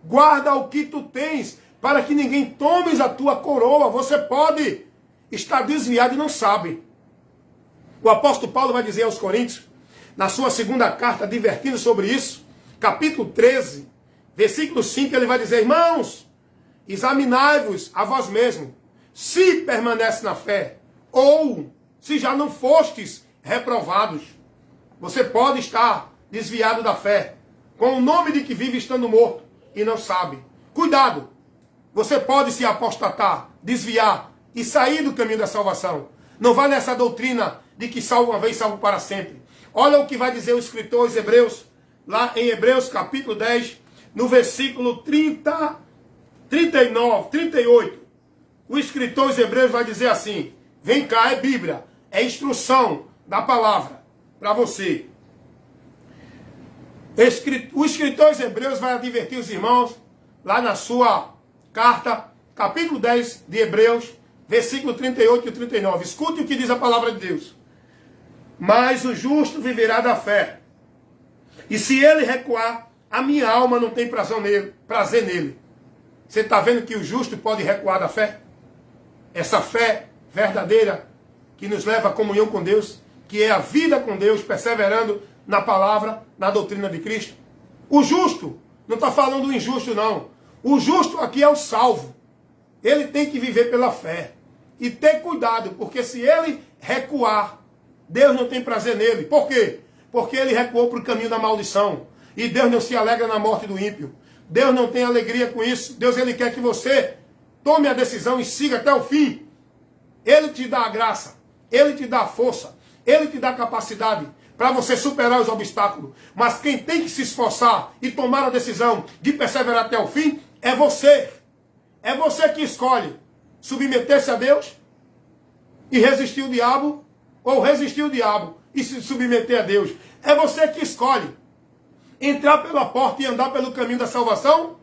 Guarda o que tu tens, para que ninguém tome a tua coroa. Você pode estar desviado e não sabe. O apóstolo Paulo vai dizer aos Coríntios, na sua segunda carta, advertindo sobre isso, capítulo 13, versículo 5, ele vai dizer, irmãos, examinai-vos a vós mesmos, se permanece na fé, ou se já não fostes reprovados. Você pode estar desviado da fé, com o nome de que vive estando morto, e não sabe. Cuidado, você pode se apostatar, desviar, e sair do caminho da salvação. Não vai nessa doutrina de que salvo uma vez, salvo para sempre. Olha o que vai dizer o escritor aos Hebreus, lá em Hebreus capítulo 10, no versículo 30, 39, 38. O escritor aos Hebreus vai dizer assim, vem cá, é Bíblia, é instrução da palavra para você. O escritor aos Hebreus vai advertir os irmãos, lá na sua carta, capítulo 10 de Hebreus, versículo 38 e 39. Escute o que diz a palavra de Deus. Mas o justo viverá da fé. E se ele recuar, a minha alma não tem prazer nele. Você está vendo que o justo pode recuar da fé? Essa fé verdadeira que nos leva à comunhão com Deus, que é a vida com Deus, perseverando na palavra, na doutrina de Cristo. O justo, não está falando do injusto não. O justo aqui é o salvo. Ele tem que viver pela fé. E ter cuidado, porque se ele recuar, Deus não tem prazer nele. Por quê? Porque ele recuou para o caminho da maldição. E Deus não se alegra na morte do ímpio. Deus não tem alegria com isso. Deus, ele quer que você tome a decisão e siga até o fim. Ele te dá a graça. Ele te dá a força. Ele te dá a capacidade. para você superar os obstáculos. Mas quem tem que se esforçar e tomar a decisão de perseverar até o fim é você. É você que escolhe submeter-se a Deus e resistir o diabo, ou resistir o diabo e se submeter a Deus. É você que escolhe entrar pela porta e andar pelo caminho da salvação,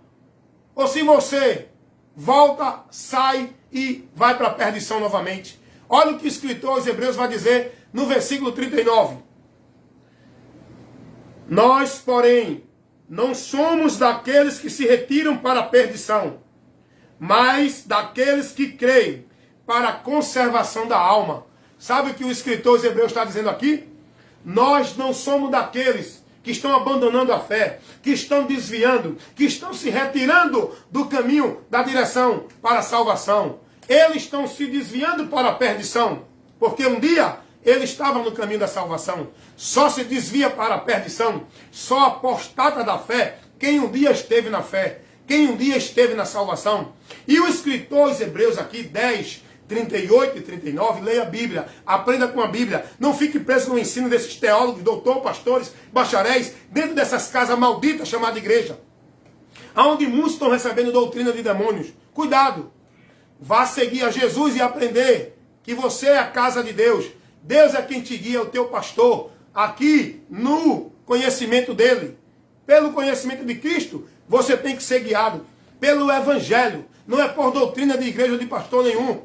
ou se você volta, sai e vai para a perdição novamente. Olha o que o escritor aos Hebreus vai dizer no versículo 39. Nós, porém, não somos daqueles que se retiram para a perdição, mas daqueles que creem para a conservação da alma. Sabe o que o escritor aos Hebreus está dizendo aqui? Nós não somos daqueles que estão abandonando a fé, que estão desviando, que estão se retirando do caminho da direção para a salvação. Eles estão se desviando para a perdição, porque um dia ele estava no caminho da salvação. Só se desvia para a perdição, só apostata da fé quem um dia esteve na fé, quem um dia esteve na salvação. E o escritor aos Hebreus aqui, 10, 38 e 39, leia a Bíblia, aprenda com a Bíblia, não fique preso no ensino desses teólogos, doutores, pastores, bacharéis, dentro dessas casas malditas chamadas igreja, onde muitos estão recebendo doutrina de demônios. Cuidado, vá seguir a Jesus e aprender que você é a casa de Deus. Deus é quem te guia, é o teu pastor, aqui no conhecimento dele. Pelo conhecimento de Cristo, você tem que ser guiado pelo Evangelho, não é por doutrina de igreja ou de pastor nenhum.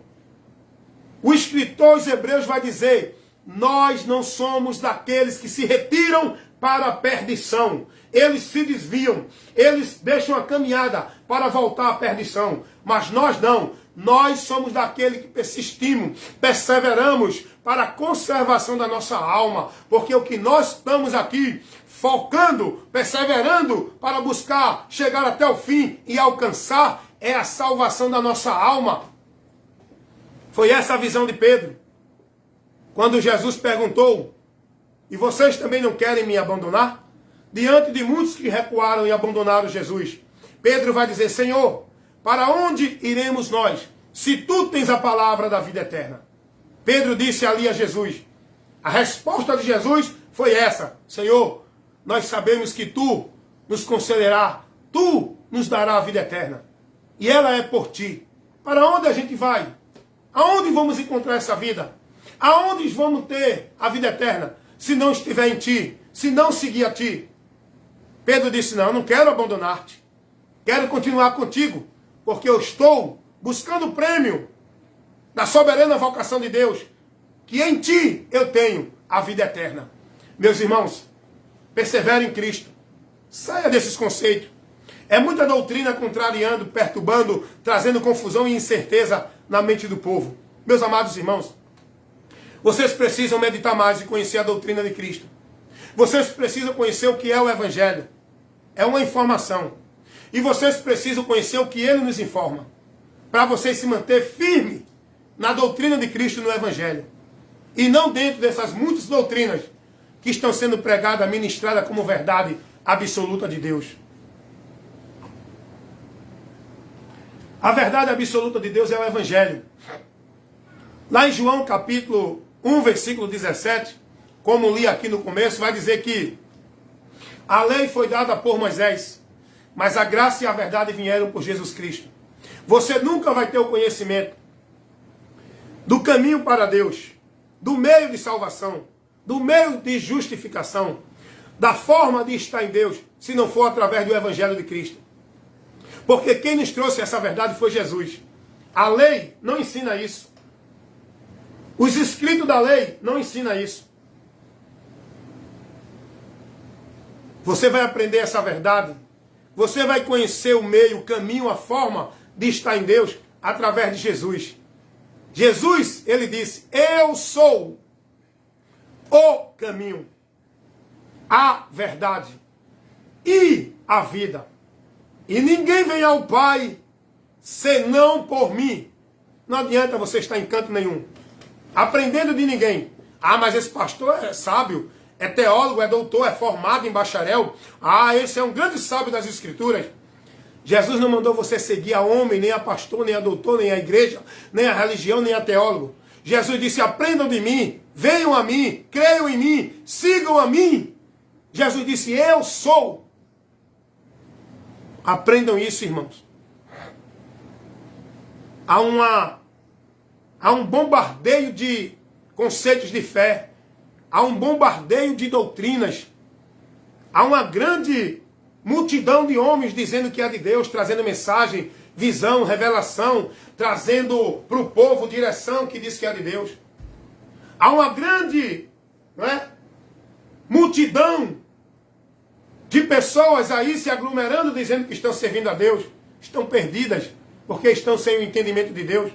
O escritor aos Hebreus vai dizer, nós não somos daqueles que se retiram para a perdição. Eles se desviam, eles deixam a caminhada para voltar à perdição. Mas nós não, nós somos daqueles que persistimos, perseveramos para a conservação da nossa alma. Porque o que nós estamos aqui focando, perseverando para buscar chegar até o fim e alcançar é a salvação da nossa alma. Foi essa a visão de Pedro. Quando Jesus perguntou, e vocês também não querem me abandonar? Diante de muitos que recuaram e abandonaram Jesus, Pedro vai dizer, Senhor, para onde iremos nós, se tu tens a palavra da vida eterna? Pedro disse ali a Jesus. A resposta de Jesus foi essa, Senhor, nós sabemos que tu nos concederá, tu nos dará a vida eterna. E ela é por ti. Para onde a gente vai? Aonde vamos encontrar essa vida? Aonde vamos ter a vida eterna? Se não estiver em ti, se não seguir a ti. Pedro disse, não, eu não quero abandonar-te. Quero continuar contigo, porque eu estou buscando o prêmio da soberana vocação de Deus, que em ti eu tenho a vida eterna. Meus irmãos, persevere em Cristo. Saia desses conceitos. É muita doutrina contrariando, perturbando, trazendo confusão e incerteza na mente do povo. Meus amados irmãos, vocês precisam meditar mais e conhecer a doutrina de Cristo. Vocês precisam conhecer o que é o Evangelho. É uma informação. E vocês precisam conhecer o que ele nos informa. Para vocês se manter firme na doutrina de Cristo no Evangelho. E não dentro dessas muitas doutrinas que estão sendo pregadas, ministradas como verdade absoluta de Deus. A verdade absoluta de Deus é o Evangelho. Lá em João capítulo 1, versículo 17, como li aqui no começo, vai dizer que a lei foi dada por Moisés, mas a graça e a verdade vieram por Jesus Cristo. Você nunca vai ter o conhecimento do caminho para Deus, do meio de salvação, do meio de justificação, da forma de estar em Deus, se não for através do Evangelho de Cristo. Porque quem nos trouxe essa verdade foi Jesus. A lei não ensina isso. Os escritos da lei não ensinam isso. Você vai aprender essa verdade. Você vai conhecer o meio, o caminho, a forma de estar em Deus através de Jesus. Jesus, ele disse, eu sou o caminho, a verdade e a vida. E ninguém vem ao Pai senão por mim. Não adianta você estar em canto nenhum, aprendendo de ninguém. Ah, mas esse pastor é sábio, é teólogo, é doutor, é formado em bacharel. Ah, esse é um grande sábio das Escrituras. Jesus não mandou você seguir a homem, nem a pastor, nem a doutor, nem a igreja, nem a religião, nem a teólogo. Jesus disse, aprendam de mim, venham a mim, creiam em mim, sigam a mim. Jesus disse, eu sou. Aprendam isso, irmãos. Há um bombardeio de conceitos de fé. Há um bombardeio de doutrinas. Há uma grande multidão de homens dizendo que é de Deus, trazendo mensagem, visão, revelação, trazendo para o povo direção que diz que é de Deus. Há uma grande, multidão de pessoas aí se aglomerando dizendo que estão servindo a Deus. Estão perdidas porque estão sem o entendimento de Deus.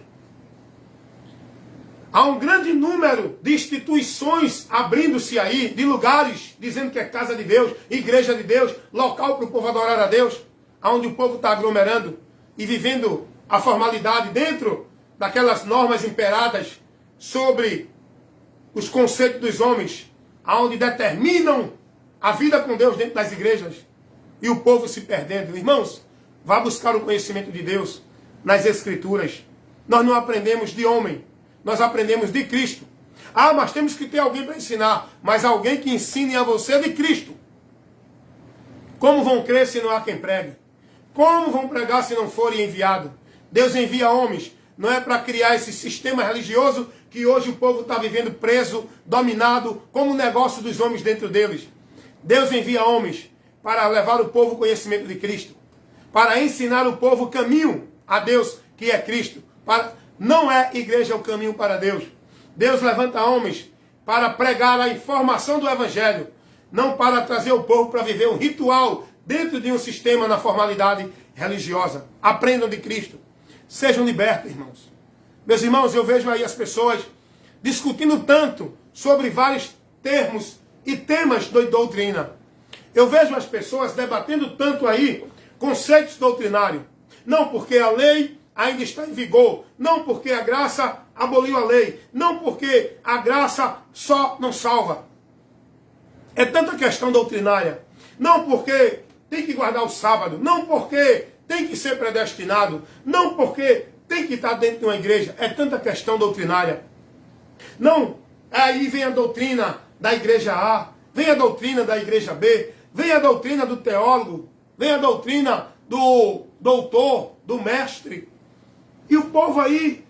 Há um grande número de instituições abrindo-se aí, de lugares, dizendo que é casa de Deus, igreja de Deus, local para o povo adorar a Deus, onde o povo está aglomerando e vivendo a formalidade dentro daquelas normas imperadas sobre os conceitos dos homens, onde determinam a vida com Deus dentro das igrejas e o povo se perdendo. Irmãos, vá buscar o conhecimento de Deus nas Escrituras. Nós não aprendemos de homem. Nós aprendemos de Cristo. Ah, mas temos que ter alguém para ensinar. Mas alguém que ensine a você de Cristo. Como vão crer se não há quem pregue? Como vão pregar se não forem enviados? Deus envia homens. Não é para criar esse sistema religioso que hoje o povo está vivendo preso, dominado, como um negócio dos homens dentro deles. Deus envia homens para levar o povo ao conhecimento de Cristo. Para ensinar o povo o caminho a Deus, que é Cristo. Não é igreja o caminho para Deus. Deus levanta homens para pregar a informação do Evangelho, não para trazer o povo para viver um ritual dentro de um sistema na formalidade religiosa. Aprendam de Cristo. Sejam libertos, irmãos. Meus irmãos, eu vejo aí as pessoas discutindo tanto sobre vários termos e temas da doutrina. Eu vejo as pessoas debatendo tanto aí conceitos doutrinários. Não porque a lei ainda está em vigor. Não porque a graça aboliu a lei. Não porque a graça só não salva. É tanta questão doutrinária. Não porque tem que guardar o sábado. Não porque tem que ser predestinado. Não porque tem que estar dentro de uma igreja. É tanta questão doutrinária. Não, aí vem a doutrina da igreja A. Vem a doutrina da igreja B. Vem a doutrina do teólogo. Vem a doutrina do doutor, do mestre. E o povo aí,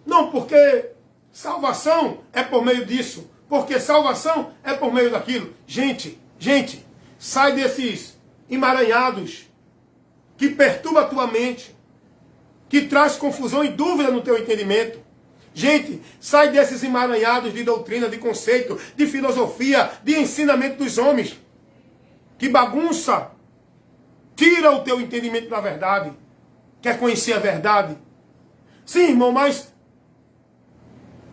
não, porque salvação é por meio disso, porque salvação é por meio daquilo. Gente, sai desses emaranhados que perturba a tua mente, que traz confusão e dúvida no teu entendimento. Gente, sai desses emaranhados de doutrina, de conceito, de filosofia, de ensinamento dos homens, que bagunça, tira o teu entendimento da verdade. Quer conhecer a verdade? Sim, irmão, mas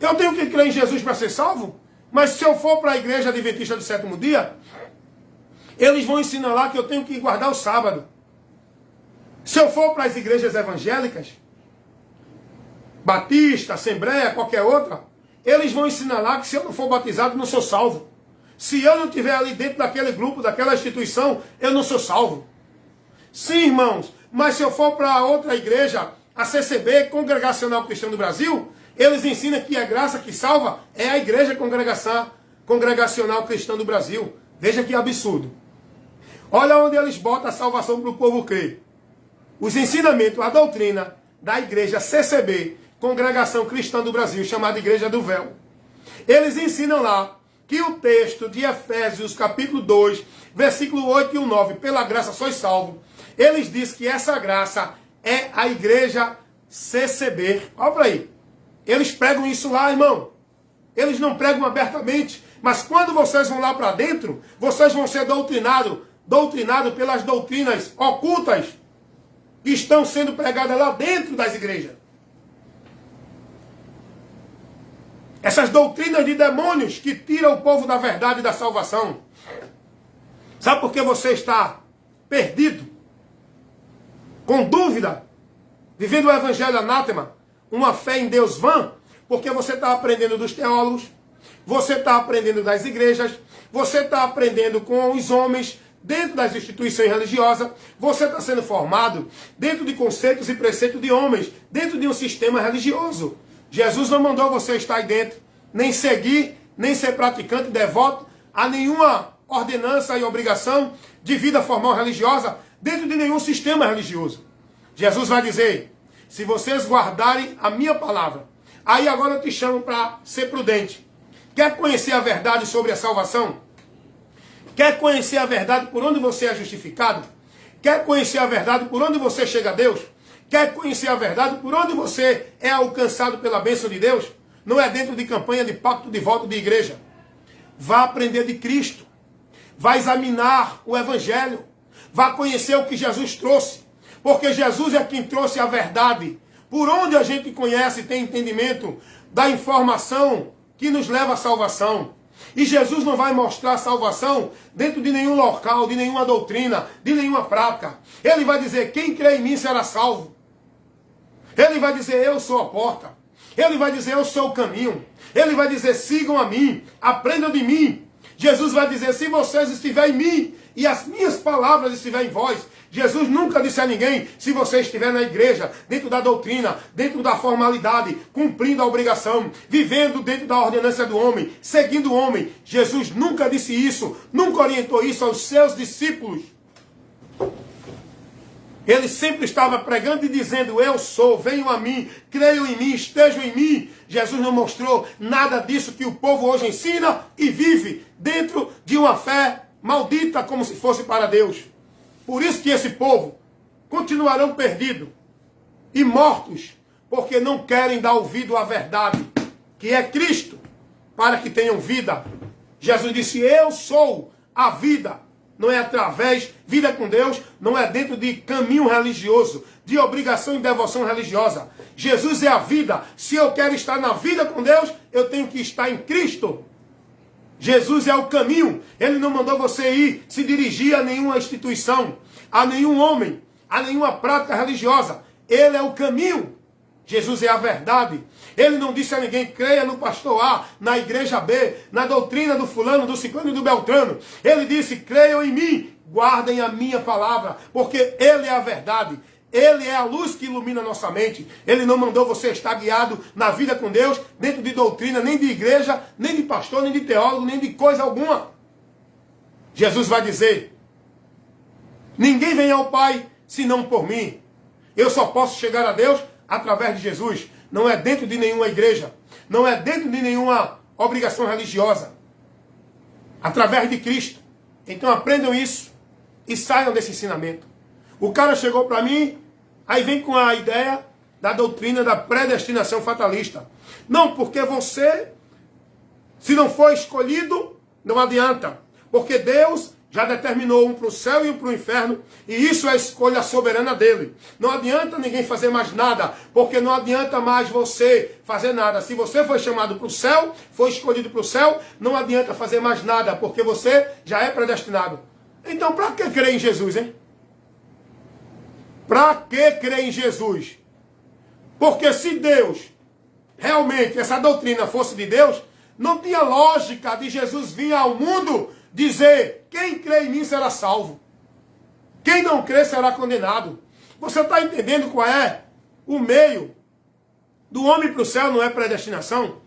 eu tenho que crer em Jesus para ser salvo? Mas se eu for para a igreja adventista do sétimo dia, eles vão ensinar lá que eu tenho que guardar o sábado. Se eu for para as igrejas evangélicas, Batista, Assembleia, qualquer outra, eles vão ensinar lá que se eu não for batizado, não sou salvo. Se eu não estiver ali dentro daquele grupo, daquela instituição, eu não sou salvo. Sim, irmãos, mas se eu for para outra igreja, a CCB, Congregacional Cristã do Brasil, eles ensinam que a graça que salva é a igreja Congregacional Cristã do Brasil. Veja que absurdo. Olha onde eles botam a salvação para o povo crer. Os ensinamentos, a doutrina da igreja CCB, Congregação Cristã do Brasil, chamada Igreja do Véu. Eles ensinam lá que o texto de Efésios, capítulo 2, versículo 8 e 9, pela graça sois salvos, eles dizem que essa graça é a igreja CCB. Olha para aí. Eles pregam isso lá, irmão. Eles não pregam abertamente. Mas quando vocês vão lá para dentro, vocês vão ser doutrinados pelas doutrinas ocultas que estão sendo pregadas lá dentro das igrejas. Essas doutrinas de demônios que tiram o povo da verdade e da salvação. Sabe por que você está perdido? Com dúvida? Vivendo o evangelho anátema? Uma fé em Deus vã? Porque você está aprendendo dos teólogos, você está aprendendo das igrejas, você está aprendendo com os homens dentro das instituições religiosas, você está sendo formado dentro de conceitos e preceitos de homens, dentro de um sistema religioso. Jesus não mandou você estar aí dentro. nem seguir, nem ser praticante, devoto a nenhuma ordenança e obrigação de vida formal religiosa dentro de nenhum sistema religioso. Jesus vai dizer, se vocês guardarem a minha palavra, aí agora eu te chamo para ser prudente. Quer conhecer a verdade sobre a salvação? Quer conhecer a verdade por onde você é justificado? Quer conhecer a verdade por onde você chega a Deus? Quer conhecer a verdade por onde você é alcançado pela bênção de Deus? Não é dentro de campanha de pacto de voto de igreja. Vá aprender de Cristo. Vá examinar o Evangelho. Vá conhecer o que Jesus trouxe. Porque Jesus é quem trouxe a verdade. Por onde a gente conhece e tem entendimento da informação que nos leva à salvação. E Jesus não vai mostrar a salvação dentro de nenhum local, de nenhuma doutrina, de nenhuma prática. Ele vai dizer, quem crê em mim será salvo. Ele vai dizer, eu sou a porta. Ele vai dizer, eu sou o caminho. Ele vai dizer, sigam a mim, aprendam de mim. Jesus vai dizer, se vocês estiverem em mim e as minhas palavras estiverem em vós. Jesus nunca disse a ninguém, se você estiver na igreja, dentro da doutrina, dentro da formalidade, cumprindo a obrigação, vivendo dentro da ordenança do homem, seguindo o homem. Jesus nunca disse isso, nunca orientou isso aos seus discípulos. Ele sempre estava pregando e dizendo, eu sou, venham a mim, creiam em mim, estejam em mim. Jesus não mostrou nada disso que o povo hoje ensina e vive dentro de uma fé maldita como se fosse para Deus. Por isso que esse povo continuarão perdidos e mortos, porque não querem dar ouvido à verdade, que é Cristo, para que tenham vida. Jesus disse, eu sou a vida. Não é através, vida com Deus, não é dentro de caminho religioso, de obrigação e devoção religiosa. Jesus é a vida. Se eu quero estar na vida com Deus, eu tenho que estar em Cristo. Jesus é o caminho. Ele não mandou você ir se dirigir a nenhuma instituição, a nenhum homem, a nenhuma prática religiosa. Ele é o caminho. Jesus é a verdade. Ele não disse a ninguém, creia no pastor A, na igreja B, na doutrina do fulano, do ciclano e do beltrano. Ele disse, creiam em mim, guardem a minha palavra, porque Ele é a verdade. Ele é a luz que ilumina a nossa mente. Ele não mandou você estar guiado na vida com Deus, dentro de doutrina, nem de igreja, nem de pastor, nem de teólogo, nem de coisa alguma. Jesus vai dizer, ninguém vem ao Pai, senão por mim. Eu só posso chegar a Deus através de Jesus. Não é dentro de nenhuma igreja. Não é dentro de nenhuma obrigação religiosa. Através de Cristo. Então aprendam isso e saiam desse ensinamento. O cara chegou para mim, aí vem com a ideia da doutrina da predestinação fatalista. Não, porque você, se não for escolhido, não adianta. Porque Deus já determinou um para o céu e um para o inferno, e isso é a escolha soberana dele. Não adianta ninguém fazer mais nada, porque não adianta mais você fazer nada. Se você foi chamado para o céu, foi escolhido para o céu, não adianta fazer mais nada, porque você já é predestinado. Então, para que crer em Jesus, hein? Para que crer em Jesus? Porque se Deus, realmente, essa doutrina fosse de Deus, não tinha lógica de Jesus vir ao mundo dizer, quem crê em mim será salvo. Quem não crê será condenado. Você está entendendo qual é o meio do homem para o céu? Não é predestinação?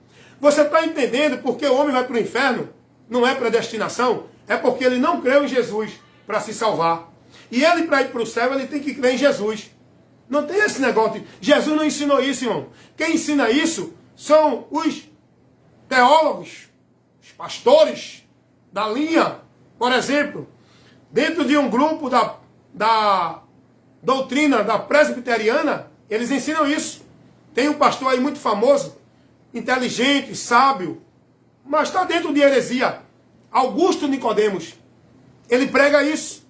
Você está entendendo porque o homem vai para o inferno? Não é predestinação? É porque ele não creu em Jesus para se salvar. E ele, para ir para o céu, ele tem que crer em Jesus. Não tem esse negócio. Jesus não ensinou isso, irmão. Quem ensina isso são os teólogos, os pastores da linha. Por exemplo, dentro de um grupo da doutrina da presbiteriana, eles ensinam isso. Tem um pastor aí muito famoso, inteligente, sábio, mas está dentro de heresia. Augusto Nicodemos. Ele prega isso.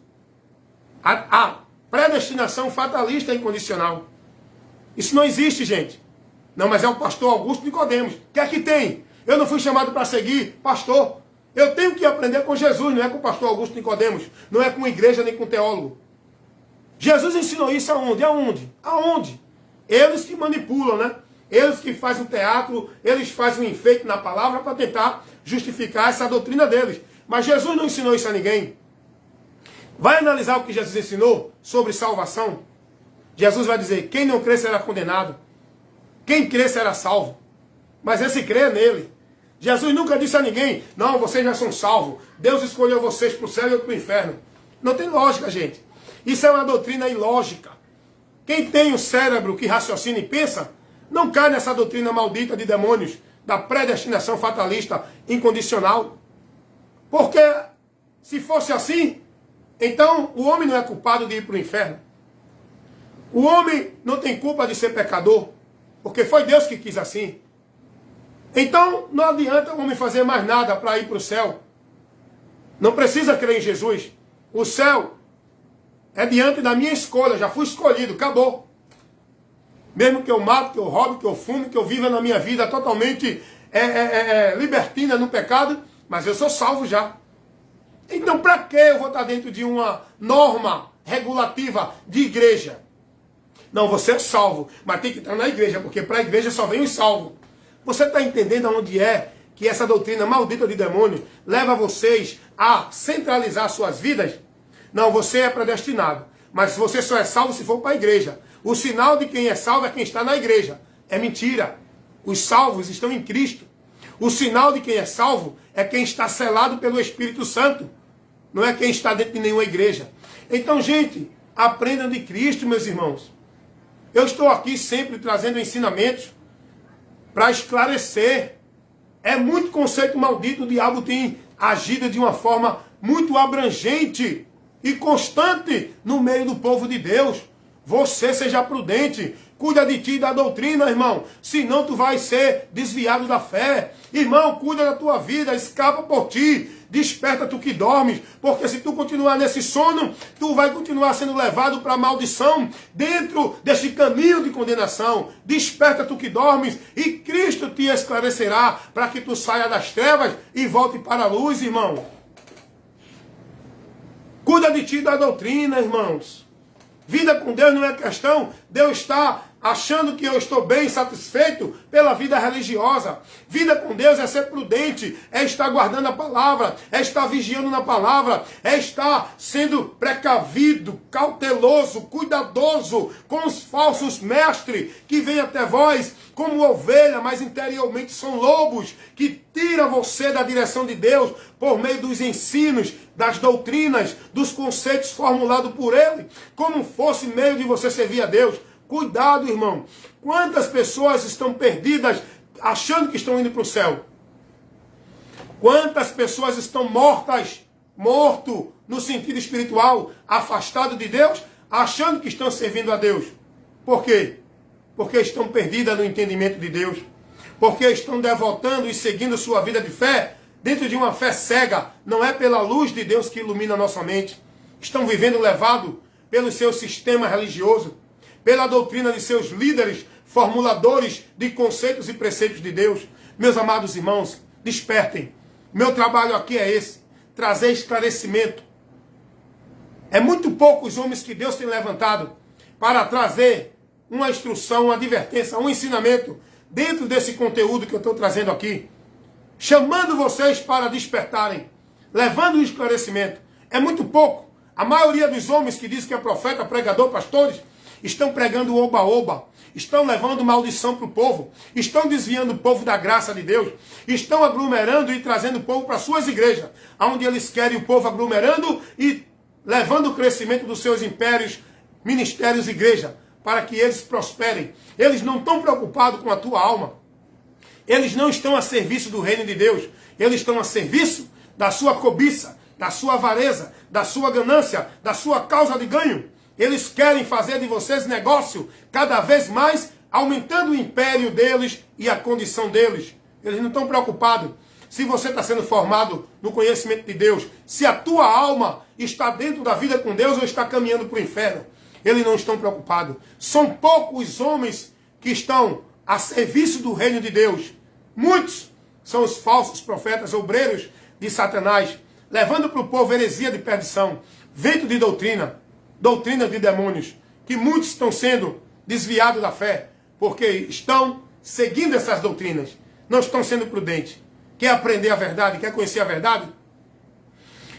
A predestinação fatalista incondicional. Isso não existe, gente. Não, mas é o pastor Augusto Nicodemos. O que é que tem? Eu não fui chamado para seguir pastor. Eu tenho que aprender com Jesus, não é com o pastor Augusto Nicodemos. Não é com igreja nem com teólogo. Jesus ensinou isso aonde? Aonde? Aonde? Eles que manipulam, né? Eles que fazem o teatro, eles fazem um enfeite na palavra para tentar justificar essa doutrina deles. Mas Jesus não ensinou isso a ninguém. Vai analisar o que Jesus ensinou sobre salvação. Jesus vai dizer, quem não crê será condenado. Quem crê será salvo. Mas esse crê é nele. Jesus nunca disse a ninguém, não, vocês já são salvos. Deus escolheu vocês para o céu e eu para o inferno. Não tem lógica, gente. Isso é uma doutrina ilógica. Quem tem o cérebro que raciocina e pensa, não cai nessa doutrina maldita de demônios, da predestinação fatalista incondicional. Porque se fosse assim, então o homem não é culpado de ir para o inferno. O homem não tem culpa de ser pecador, porque foi Deus que quis assim. Então não adianta o homem fazer mais nada para ir para o céu. Não precisa crer em Jesus. O céu é diante da minha escolha, já fui escolhido, acabou. Mesmo que eu mato, que eu roube, que eu fume, que eu viva na minha vida totalmente libertina no pecado, mas eu sou salvo já. Então para que eu vou estar dentro de uma norma regulativa de igreja? Não, você é salvo, mas tem que estar na igreja, porque para a igreja só vem os salvos. Você está entendendo aonde é que essa doutrina maldita de demônio leva vocês a centralizar suas vidas? Não, você é predestinado, mas você só é salvo se for para a igreja. O sinal de quem é salvo é quem está na igreja. É mentira. Os salvos estão em Cristo. O sinal de quem é salvo é quem está selado pelo Espírito Santo. Não é quem está dentro de nenhuma igreja. Então, gente, aprendam de Cristo, meus irmãos. Eu estou aqui sempre trazendo ensinamentos para esclarecer. É muito conceito maldito, o diabo tem agido de uma forma muito abrangente e constante no meio do povo de Deus. Você seja prudente, cuida de ti e da doutrina, irmão, senão tu vai ser desviado da fé. Irmão, cuida da tua vida, escapa por ti, desperta tu que dormes, porque se tu continuar nesse sono, tu vai continuar sendo levado para a maldição, dentro deste caminho de condenação. Desperta tu que dormes, e Cristo te esclarecerá, para que tu saia das trevas e volte para a luz, irmão. Cuida de ti e da doutrina, irmãos. Vida com Deus não é questão de eu estar achando que eu estou bem satisfeito pela vida religiosa. Vida com Deus é ser prudente, é estar guardando a palavra, é estar vigiando na palavra, é estar sendo precavido, cauteloso, cuidadoso com os falsos mestres que vêm até vós como ovelha, mas interiormente são lobos, que tiram você da direção de Deus por meio dos ensinos, das doutrinas, dos conceitos formulados por Ele, como fosse meio de você servir a Deus. Cuidado, irmão. Quantas pessoas estão perdidas achando que estão indo para o céu? Quantas pessoas estão morto no sentido espiritual, afastado de Deus, achando que estão servindo a Deus? Por quê? Porque estão perdidas no entendimento de Deus. Porque estão devotando e seguindo sua vida de fé dentro de uma fé cega. Não é pela luz de Deus que ilumina a nossa mente. Estão vivendo levado pelo seu sistema religioso, pela doutrina de seus líderes, formuladores de conceitos e preceitos de Deus. Meus amados irmãos, despertem. Meu trabalho aqui é esse, trazer esclarecimento. É muito pouco os homens que Deus tem levantado para trazer uma instrução, uma advertência, um ensinamento dentro desse conteúdo que eu estou trazendo aqui, chamando vocês para despertarem, levando o esclarecimento. É muito pouco. A maioria dos homens que diz que é profeta, pregador, pastores, estão pregando oba-oba, estão levando maldição para o povo, estão desviando o povo da graça de Deus, estão aglomerando e trazendo o povo para suas igrejas, onde eles querem o povo aglomerando e levando o crescimento dos seus impérios, ministérios e igreja, para que eles prosperem. Eles não estão preocupados com a tua alma. Eles não estão a serviço do reino de Deus. Eles estão a serviço da sua cobiça, da sua avareza, da sua ganância, da sua causa de ganho. Eles querem fazer de vocês negócio cada vez mais, aumentando o império deles e a condição deles. Eles não estão preocupados se você está sendo formado no conhecimento de Deus, se a tua alma está dentro da vida com Deus ou está caminhando para o inferno. Eles não estão preocupados. São poucos homens que estão a serviço do reino de Deus. Muitos são os falsos profetas, obreiros de Satanás, levando para o povo heresia de perdição, vento de doutrina de demônios, que muitos estão sendo desviados da fé, porque estão seguindo essas doutrinas, não estão sendo prudentes. Quer aprender a verdade, quer conhecer a verdade?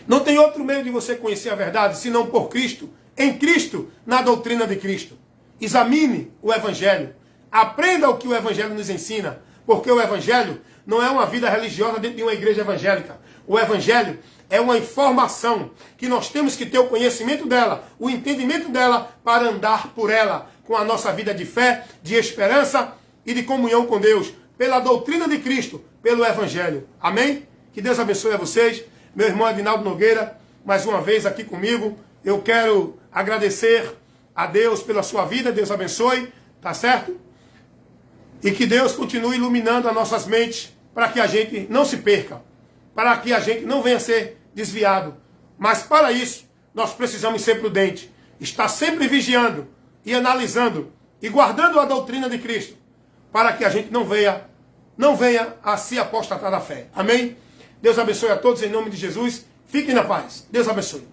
Não tem outro meio de você conhecer a verdade, senão por Cristo, em Cristo, na doutrina de Cristo. Examine o Evangelho, aprenda o que o Evangelho nos ensina, Porque o Evangelho não é uma vida religiosa dentro de uma igreja evangélica. O Evangelho é uma informação que nós temos que ter o conhecimento dela, o entendimento dela, para andar por ela, com a nossa vida de fé, de esperança e de comunhão com Deus, pela doutrina de Cristo, pelo Evangelho. Amém? Que Deus abençoe a vocês. Meu irmão Adinaldo Nogueira, mais uma vez aqui comigo. Eu quero agradecer a Deus pela sua vida. Deus abençoe, tá certo? E que Deus continue iluminando as nossas mentes para que a gente não se perca, para que a gente não venha a ser desviado. Mas para isso, nós precisamos ser prudentes, estar sempre vigiando e analisando e guardando a doutrina de Cristo, para que a gente não venha a se apostatar da fé. Amém? Deus abençoe a todos em nome de Jesus. Fiquem na paz. Deus abençoe.